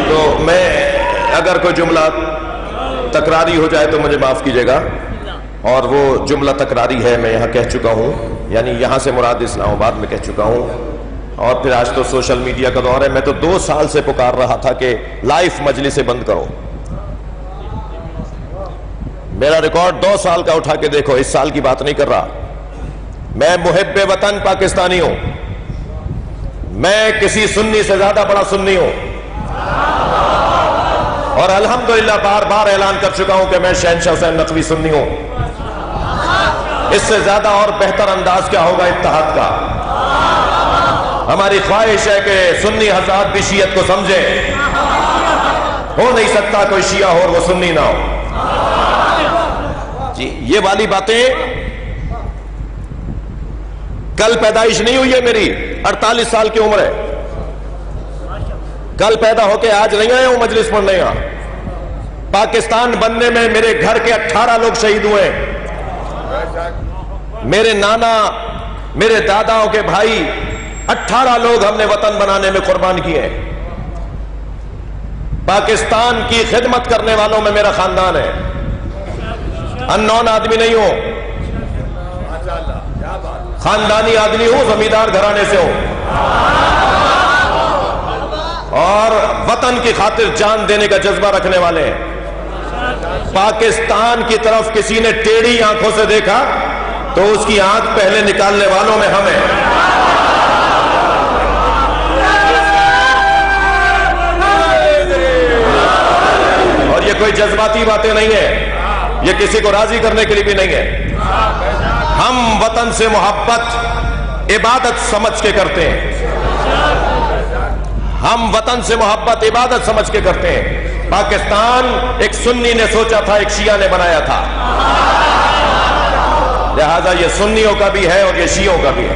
تو میں اگر کوئی جملہ تکراری ہو جائے تو مجھے معاف کیجئے گا، اور وہ جملہ تکراری ہے، میں یہاں کہہ چکا ہوں، یعنی یہاں سے مراد اسلام آباد میں کہہ چکا ہوں. اور پھر آج تو سوشل میڈیا کا دور ہے، میں تو 2 سال سے پکار رہا تھا کہ لائف مجلسیں بند کرو. میرا ریکارڈ 2 سال کا اٹھا کے دیکھو، اس سال کی بات نہیں کر رہا. میں محب وطن پاکستانی ہوں، میں کسی سنی سے زیادہ بڑا سنی ہوں، اور الحمدللہ بار بار اعلان کر چکا ہوں کہ میں شہنشاہ حسین نقوی سنی ہوں. اس سے زیادہ اور بہتر انداز کیا ہوگا اتحاد کا. ہماری خواہش ہے کہ سنی حضرات بھی شیعت کو سمجھیں. ہو نہیں سکتا کوئی شیعہ ہو اور وہ سنی نہ ہو. جی یہ والی باتیں، کل پیدائش نہیں ہوئی ہے میری، 48 سال کی عمر ہے. کل پیدا ہو کے آج نہیں آیا ہوں مجلس پڑھنے. یہاں پاکستان بننے میں میرے گھر کے 18 لوگ شہید ہوئے. میرے نانا، میرے داداؤں کے بھائی، 18 لوگ ہم نے وطن بنانے میں قربان کیے. پاکستان کی خدمت کرنے والوں میں میرا خاندان ہے. انون آدمی نہیں ہوں، خاندانی آدمی ہوں، زمیندار گھرانے سے ہوں، اور وطن کی خاطر جان دینے کا جذبہ رکھنے والے ہیں. پاکستان کی طرف کسی نے ٹیڑھی آنکھوں سے دیکھا تو اس کی آنکھ پہلے نکالنے والوں میں ہم ہیں. اور یہ کوئی جذباتی باتیں نہیں ہیں، یہ کسی کو راضی کرنے کے لیے بھی نہیں ہے. ہم وطن سے محبت عبادت سمجھ کے کرتے ہیں. ہم وطن سے محبت عبادت سمجھ کے کرتے ہیں. پاکستان ایک سنی نے سوچا تھا، ایک شیعہ نے بنایا تھا، لہذا یہ سنیوں کا بھی ہے اور یہ شیعوں کا بھی ہے.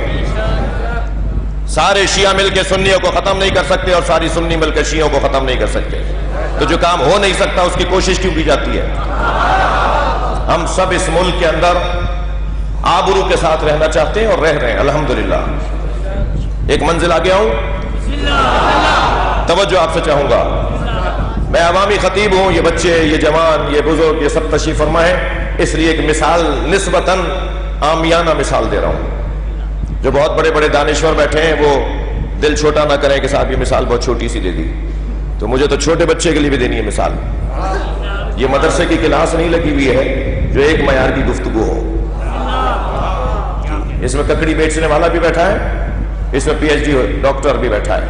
سارے شیعہ مل کے سنیوں کو ختم نہیں کر سکتے اور ساری سنی مل کے شیعوں کو ختم نہیں کر سکتے. تو جو کام ہو نہیں سکتا اس کی کوشش کیوں کی جاتی ہے؟ ہم سب اس ملک کے اندر آبرو کے ساتھ رہنا چاہتے ہیں اور رہ رہے ہیں الحمدللہ. ایک منزل آ گیا ہوں، توجہ آپ سے چاہوں گا. میں عوامی خطیب ہوں، یہ بچے، یہ جوان، یہ بزرگ، یہ سب تشریف فرما ہے، اس لیے ایک مثال نسبتاً عامیانہ مثال دے رہا ہوں. جو بہت بڑے بڑے دانشور بیٹھے ہیں وہ دل چھوٹا نہ کریں کہ صاحب یہ مثال بہت چھوٹی سی دے دی، تو مجھے تو چھوٹے بچے کے لیے بھی دینی ہے مثال. یہ مدرسے کی کلاس نہیں لگی ہوئی ہے جو ایک معیار کی گفتگو ہو. اس میں ککڑی بیچنے والا بھی بیٹھا ہے، اس میں PhD ڈاکٹر بھی بیٹھا ہے،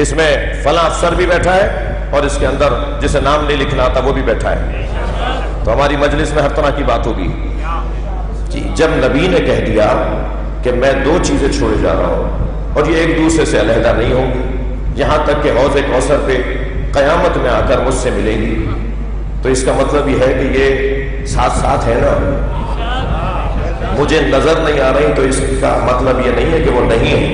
اس میں فلاں افسر بھی بیٹھا ہے، اور اس کے اندر جسے نام نہیں لکھنا آتا وہ بھی بیٹھا ہے، تو ہماری مجلس میں ہر طرح کی بات ہوگی جی۔ جب نبی نے کہہ دیا کہ میں دو چیزیں چھوڑے جا رہا ہوں اور یہ ایک دوسرے سے علیحدہ نہیں ہوں گی، یہاں تک کہ حوض کوثر پہ قیامت میں آ کر مجھ سے ملیں گی، تو اس کا مطلب یہ ہے کہ یہ ساتھ ساتھ ہے نا، مجھے نظر نہیں آ رہی تو اس کا مطلب یہ نہیں ہے کہ وہ نہیں ہے۔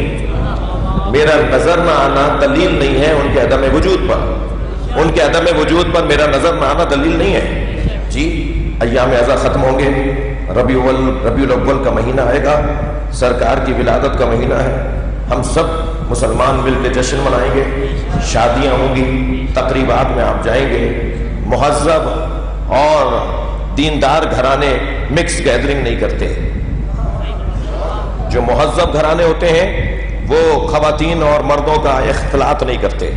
میرا نظر نہ آنا دلیل نہیں ہے ان کے عدم وجود پر، ان کے عدم وجود پر میرا نظر نہ آنا دلیل نہیں ہے جی۔ ایام اعزا ختم ہوں گے، ربیع الاول کا مہینہ آئے گا، سرکار کی ولادت کا مہینہ ہے، ہم سب مسلمان مل کے جشن منائیں گے، شادیاں ہوں گی، تقریبات میں آپ جائیں گے۔ مہذب اور دیندار گھرانے مکس گیدرنگ نہیں کرتے، جو مہذب گھرانے ہوتے ہیں وہ خواتین اور مردوں کا اختلاط نہیں کرتے،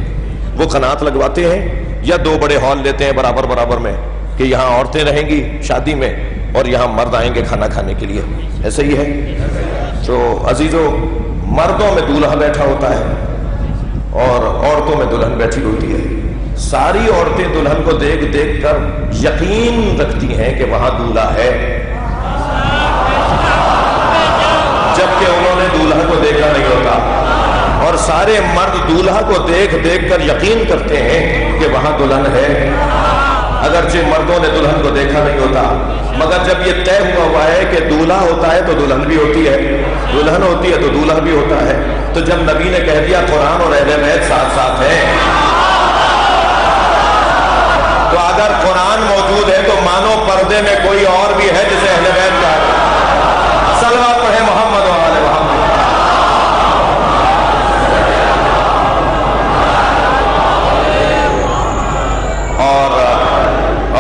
وہ قناعت لگواتے ہیں یا دو بڑے ہال لیتے ہیں برابر برابر میں کہ یہاں عورتیں رہیں گی شادی میں اور یہاں مرد آئیں گے کھانا کھانے کے لیے، ایسے ہی ہے۔ تو عزیزو، مردوں میں دولہا بیٹھا ہوتا ہے اور عورتوں میں دلہن بیٹھی ہوتی ہے۔ ساری عورتیں دلہن کو دیکھ دیکھ کر یقین رکھتی ہیں کہ وہاں دولہا ہے، جبکہ انہوں نے دولہا کو دیکھا نہیں ہوتا، اور سارے مرد دولہا کو دیکھ دیکھ کر یقین کرتے ہیں کہ وہاں دلہن ہے، اگرچہ مردوں نے دلہن کو دیکھا نہیں ہوتا، مگر جب یہ طے ہوا ہے کہ دولہا ہوتا ہے تو دلہن بھی ہوتی ہے، دلہن ہوتی ہے تو دولہا بھی ہوتا ہے، تو جب نبی نے کہہ دیا قرآن اور اہل بیت ساتھ ساتھ ہیں، تو اگر قرآن موجود ہے تو مانو پردے میں کوئی اور بھی ہے جسے اہل بیت کہا ہے۔ صلوات پڑھیں محمد و آل محمد۔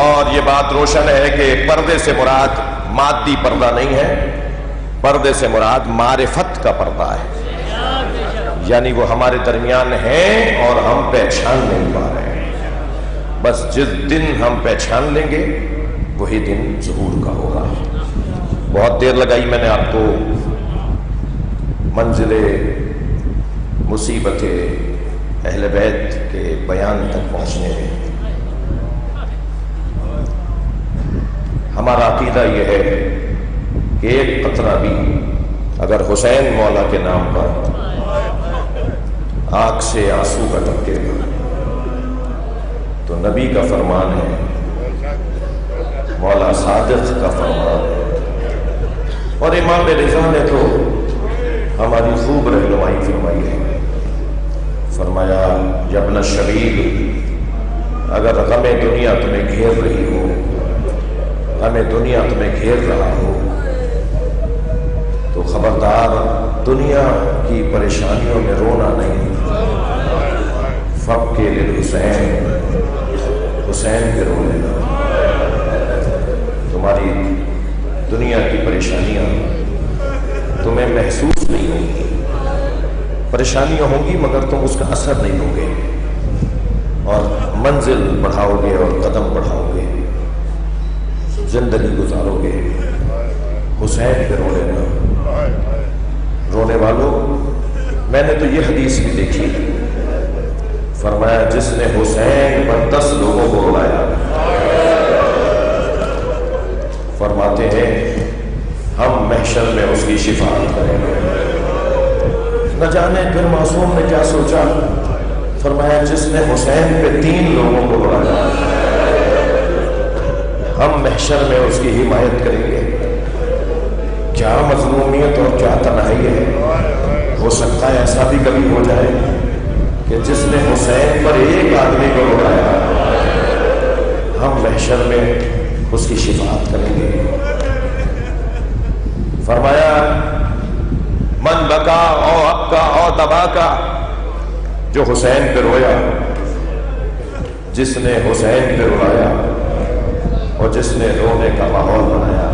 اور یہ بات روشن ہے کہ پردے سے مراد مادی پردہ نہیں ہے، پردے سے مراد معرفت کا پردہ ہے، یعنی وہ ہمارے درمیان ہیں اور ہم پہچان نہیں پا رہے ہیں، بس جس دن ہم پہچان لیں گے وہی دن ظہور کا ہوگا۔ بہت دیر لگائی میں نے آپ کو منزل مصیبت اہل بیت کے بیان تک پہنچنے میں۔ ہمارا عقیدہ یہ ہے کہ ایک قطرہ بھی اگر حسین مولا کے نام پر آنکھ سے آنسو کا ٹپکے گا تو نبی کا فرمان ہے، مولا صادق کا فرمان ہے، اور امام رضا نے تو ہماری خوب رہنمائی فرمائی ہے، فرمایا یا ابن الشبیب، اگر غم دنیا تمہیں گھیر رہی ہو، غم دنیا تمہیں گھیر رہا ہو تو خبردار دنیا کی پریشانیوں میں رونا نہیں، فب کے للحسین، حسین پہ رو لینا۔ تمہاری دنیا کی پریشانیاں تمہیں محسوس نہیں ہوں گی، پریشانیاں ہوں گی مگر تم اس کا اثر نہیں لو گے، اور منزل بڑھاؤ گے اور قدم بڑھاؤ گے، زندگی گزارو گے۔ حسین پہ رو لینا۔ رونے والوں، میں نے تو یہ حدیث بھی دیکھی، فرمایا جس نے حسین پر 10 لوگوں کو رلایا، فرماتے ہیں ہم محشر میں اس کی شفاعت کریں گے۔ نہ جانے پھر معصوم نے کیا سوچا، فرمایا جس نے حسین پہ 3 لوگوں کو رلایا، ہم محشر میں اس کی حمایت کریں گے۔ کیا مظلومیت اور کیا تنہائی ہے۔ ہو سکتا ہے ایسا بھی کبھی ہو جائے کہ جس نے حسین پر ایک آدمی کو رلایا، ہم محشر میں اس کی شفاعت کریں گے۔ فرمایا من بکا او ابکا او تباکا، جو حسین پہ رویا، جس نے حسین پہ رلایا اور جس نے رونے کا ماحول بنایا،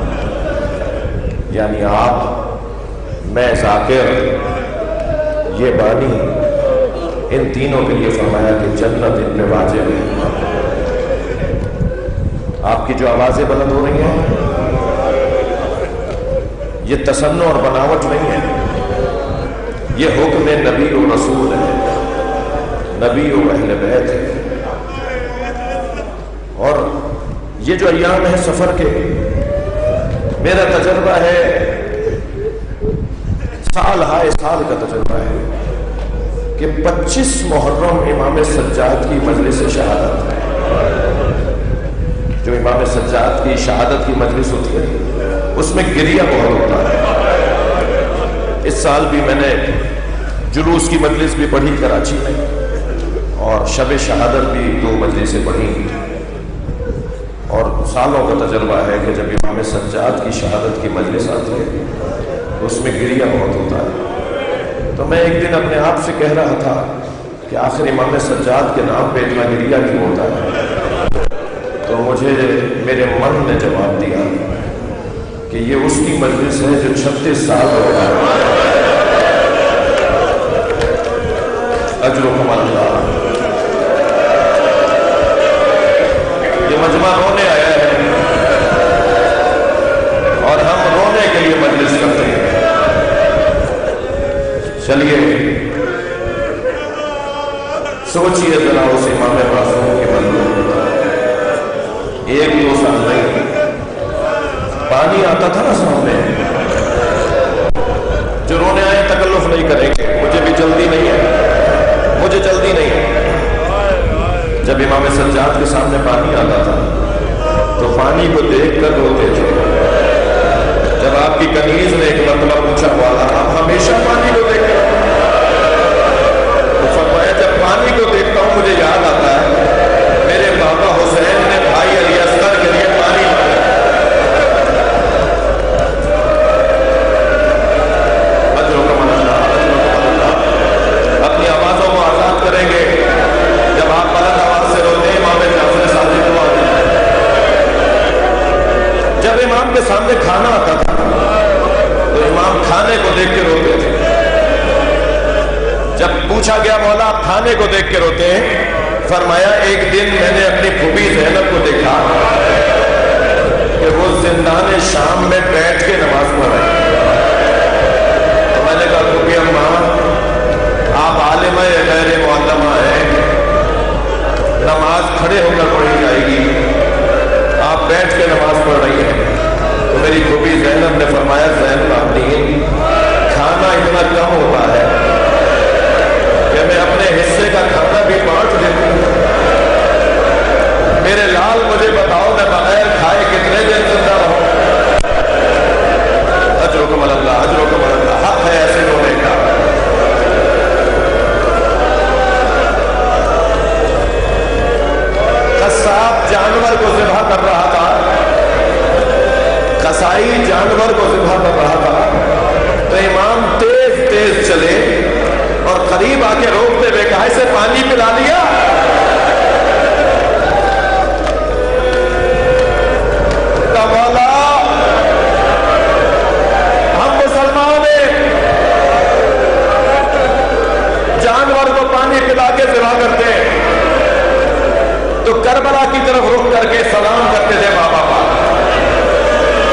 یعنی آپ، میں، ذاکر، یہ بانی، ان تینوں کے لیے فرمایا کہ جنت ان پہ واجب ہے۔ آپ کی جو آوازیں بلند ہو رہی ہیں یہ تصنع اور بناوٹ نہیں ہے، یہ حکم نبی و رسول ہے، نبی و اہل بیت ہے۔ اور یہ جو ایام ہے سفر کے، میرا تجربہ ہے، سال ہائے سال کا تجربہ ہے کہ 25 محرم امام سجاد کی مجلس شہادت ہے، جو امام سجاد کی شہادت کی مجلس ہوتی ہے اس میں گریہ بہت ہوتا ہے۔ اس سال بھی میں نے جلوس کی مجلس بھی پڑھی کراچی میں، اور شب شہادت بھی 2 مجلسیں پڑھی، اور سالوں کا تجربہ ہے کہ جب امام سجاد کی شہادت کی مجلس آتی ہے تو اس میں گریہ بہت ہوتا ہے۔ تو میں ایک دن اپنے آپ سے کہہ رہا تھا کہ آخر امام سجاد کے نام پہ اتنا گریہ کیوں ہوتا ہے؟ تو مجھے میرے من نے جواب دیا کہ یہ اس کی مجلس ہے جو 36 سال ہو گیا۔ اجرکم اللہ، یہ مجمع رونے آیا ہے اور ہم رونے کے لیے مجلس کرتے ہیں۔ چلیے سوچئے ذرا اس امام معصوم کے بندوں، 1-2 سال نہیں، پانی آتا تھا نا سامنے، جو رونے آئے تکلف نہیں کریں گے، مجھے بھی جلدی نہیں ہے، مجھے جلدی نہیں ہے۔ جب امام سجاد کے سامنے پانی آتا تھا تو پانی کو دیکھ کر روتے تھے۔ جب آپ کی کنیز نے ایک مرتبہ پوچھا والا آپ ہمیشہ پانی کو دیکھ کر، تو فرمایا جب پانی کو دیکھتا ہوں مجھے یاد آتا ہے میرے بابا حسین نے بھائی علی اصغر کے لیے پانی مانگا۔ اپنی آوازوں کو آزاد کریں گے جب آپ بلند آواز سے روتے ہیں۔ امام جعفر صادق دعا دیتے ہیں۔ جب امام کے سامنے کھانا آتا تھا تو امام کھانے کو دیکھ کے روتے تھے۔ جب پوچھا گیا مولا آپ کھانے کو دیکھ کے روتے ہیں، فرمایا ایک دن میں نے اپنی پھوپھی زینب کو دیکھا کہ وہ زندان شام میں بیٹھ کے نماز پڑھ رہی۔ تو میں نے کہا پھوپھی اماں آپ عالمہ یا غیر معلمہ ہیں، نماز کھڑے ہو کر پڑھی جائے گی، آپ بیٹھ کے نماز پڑھ رہی ہیں۔ تو میری پھوپھی زینب نے فرمایا زینب عابدین کھانا اتنا کم ہوتا ہے کہ میں اپنے حصے کا کھانا بھی بانٹ دیتی ہوں۔ میرے لال مجھے بتاؤ میں بغیر کھائے کتنے دن زندہ رہوں؟ اجرکم اللہ، اجرکم اللہ، حق ہے ایسے رونے کا۔ قصاب جانور کو ذبح کر رہا تھا، قصائی جانور کو ذبح کر رہا تھا، تو امام تیز تیز چلے اور قریب آ کے روکتے ہوئے کہا اسے پانی پلا لیا؟ مولا ہم مسلمان ہیں، جانور کو پانی پلا کے ذبح کرتے ہیں، تو کربلا کی طرف رخ کر کے سلام کرتے تھے بابا پاک،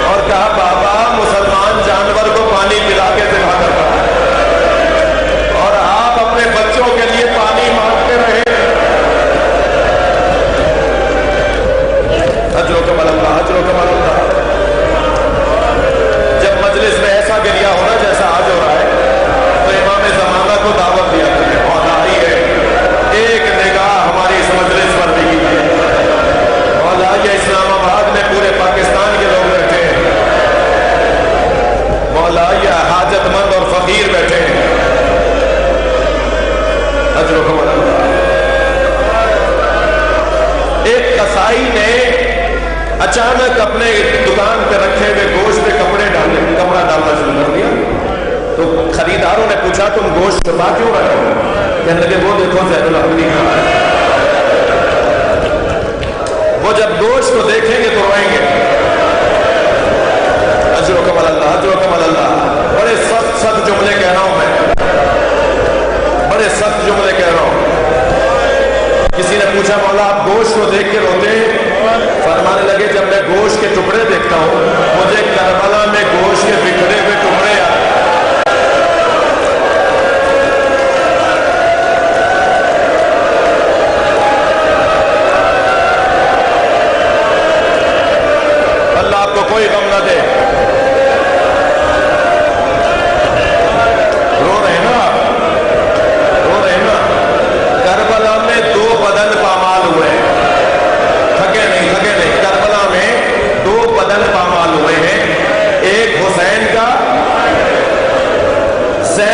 اور کہا بابا مسلمان جانور کو پانی پلا کے ذبح کرتا ہے اور آپ اپنے بچوں کے لیے پانی مانگتے رہے۔ اجرکم اللہ، اجرکم اللہ۔ جب مجلس میں ایسا گریہ ہونا جیسا آج ہو رہا ہے تو امام زمانہ کو دعوت دیا کریں، اور آئیے ایک نگاہ ہماری اس مجلس پر بھی کیجیے۔ اور آئیے اسلام آباد میں پورے پاکستان کے لوگ بیٹھے ہیں، مولا یہ حاجت مند اور فقیر بیٹھے ہیں۔ اجرکم اللہ۔ ایک قصائی نے اچانک اپنے دکان پہ رکھے ہوئے گوشت پہ کپڑا ڈالنا شروع کر دیا، تو خریداروں نے پوچھا تم گوشت چھپا کیوں رہے ہو؟ کہنے لگے وہ دیکھو زین العابدین کہاں ہے۔ وہ جب گوشت کو دیکھیں گے تو روئیں گے۔ اجرکم اللہ، اجرکم اللہ۔ بڑے سخت سخت جملے کہہ رہا ہوں میں، بڑے سخت جملے کہہ رہا ہوں۔ کسی نے پوچھا مولا آپ گوشت کو دیکھ کے روتے ہیں؟ فرمانے لگے جب میں گوشت کے ٹکڑے دیکھتا ہوں مجھے کربلا میں گوشت کے بکھرے ہوئے ٹکڑے آتے ہیں۔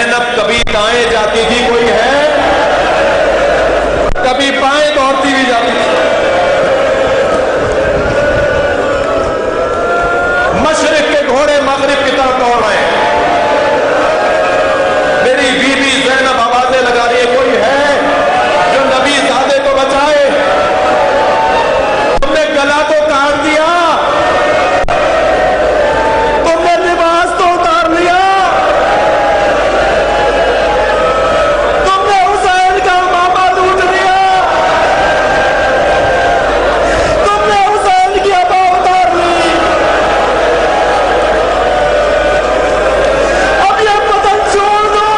زینب کبھی دائیں جاتی تھی، کوئی ہے؟ کبھی بائیں دوڑتی بھی جاتی تھی۔ مشرق کے گھوڑے مغرب کی طرف دوڑ رہے ہیں، میری بیوی زینب آوازیں لگا رہی ہے، کوئی ہے جو نبی زادے کو بچائے؟ تم نے گلا تو کاٹ دیا، تم نے لباس تو اتار لیا، تم نے حسین کا ماما لوٹ لیا، تم نے حسین کی ابا اتار لی، اب یہ وطن چھوڑ دو۔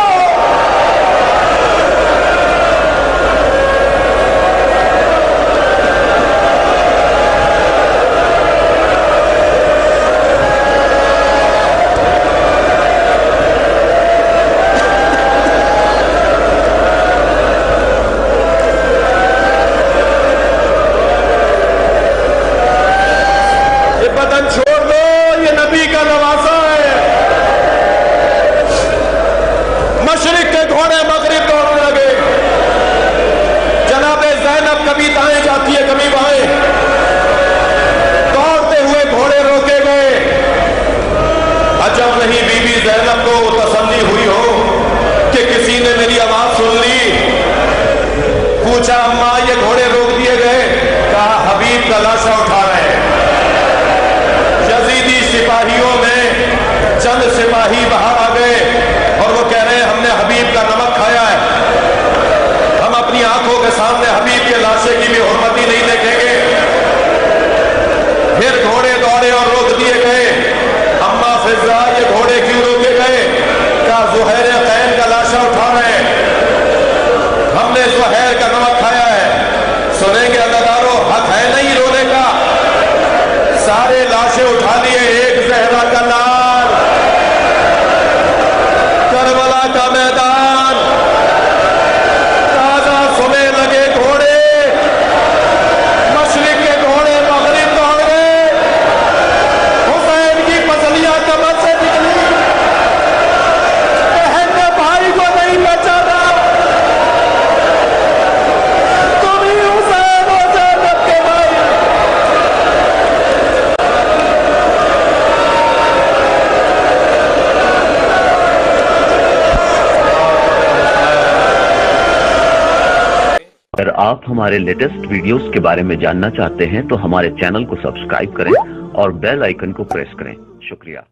یہ وطن چھوڑ دو، یہ نبی کا نواسا ہے۔ مشرق کے گھوڑے مغرب دوڑنے لگے، جناب زینب کبھی دائیں جاتی ہے کبھی بائیں، دوڑتے ہوئے گھوڑے روکے گئے۔ عجب نہیں بی بی زینب کو تسلی ہوئی ہو کہ کسی نے میری آواز سن لی۔ پوچھا اماں یہ گھوڑے روک دیے گئے؟ کہا حبیب کا لاشا اٹھا رہے ہیں۔ یزیدی سپاہیوں میں چند سپاہی باہر آ گئے اور وہ کہہ رہے ہیں ہم نے حبیب کا نمک کھایا ہے، ہم اپنی آنکھوں کے سامنے حبیب کے لاشے کی بھی حرمتی نہیں دیکھیں گے۔ پھر گھوڑے دوڑے اور روک دیے گئے۔ اما فضا یہ گھوڑے کیوں روکے گئے؟ کہا زہیر خین کا لاشا اٹھا رہے ہیں، ہم نے زہیر کا نمک کھایا ہے۔ سنیں گے اللہ دارو، حق ہے نہیں رونے کا؟ سارے لاشیں اٹھا لیے، ایک زہرا کا لال، کربلا کا میدان، تازہ سنے لگے گھوڑے، مشرق کے گھوڑے مغرب دوڑ گئے، حسین کی پسلیاں کمر سے نکلی، بہن نے بھائی کو نہیں پہچانا، تم ہی حسین ہو زینب کے بھائی۔ اگر آپ ہمارے لیٹسٹ ویڈیوز کے بارے میں جاننا چاہتے ہیں تو ہمارے چینل کو سبسکرائب کریں اور بیل آئیکن کو پریس کریں۔ شکریہ۔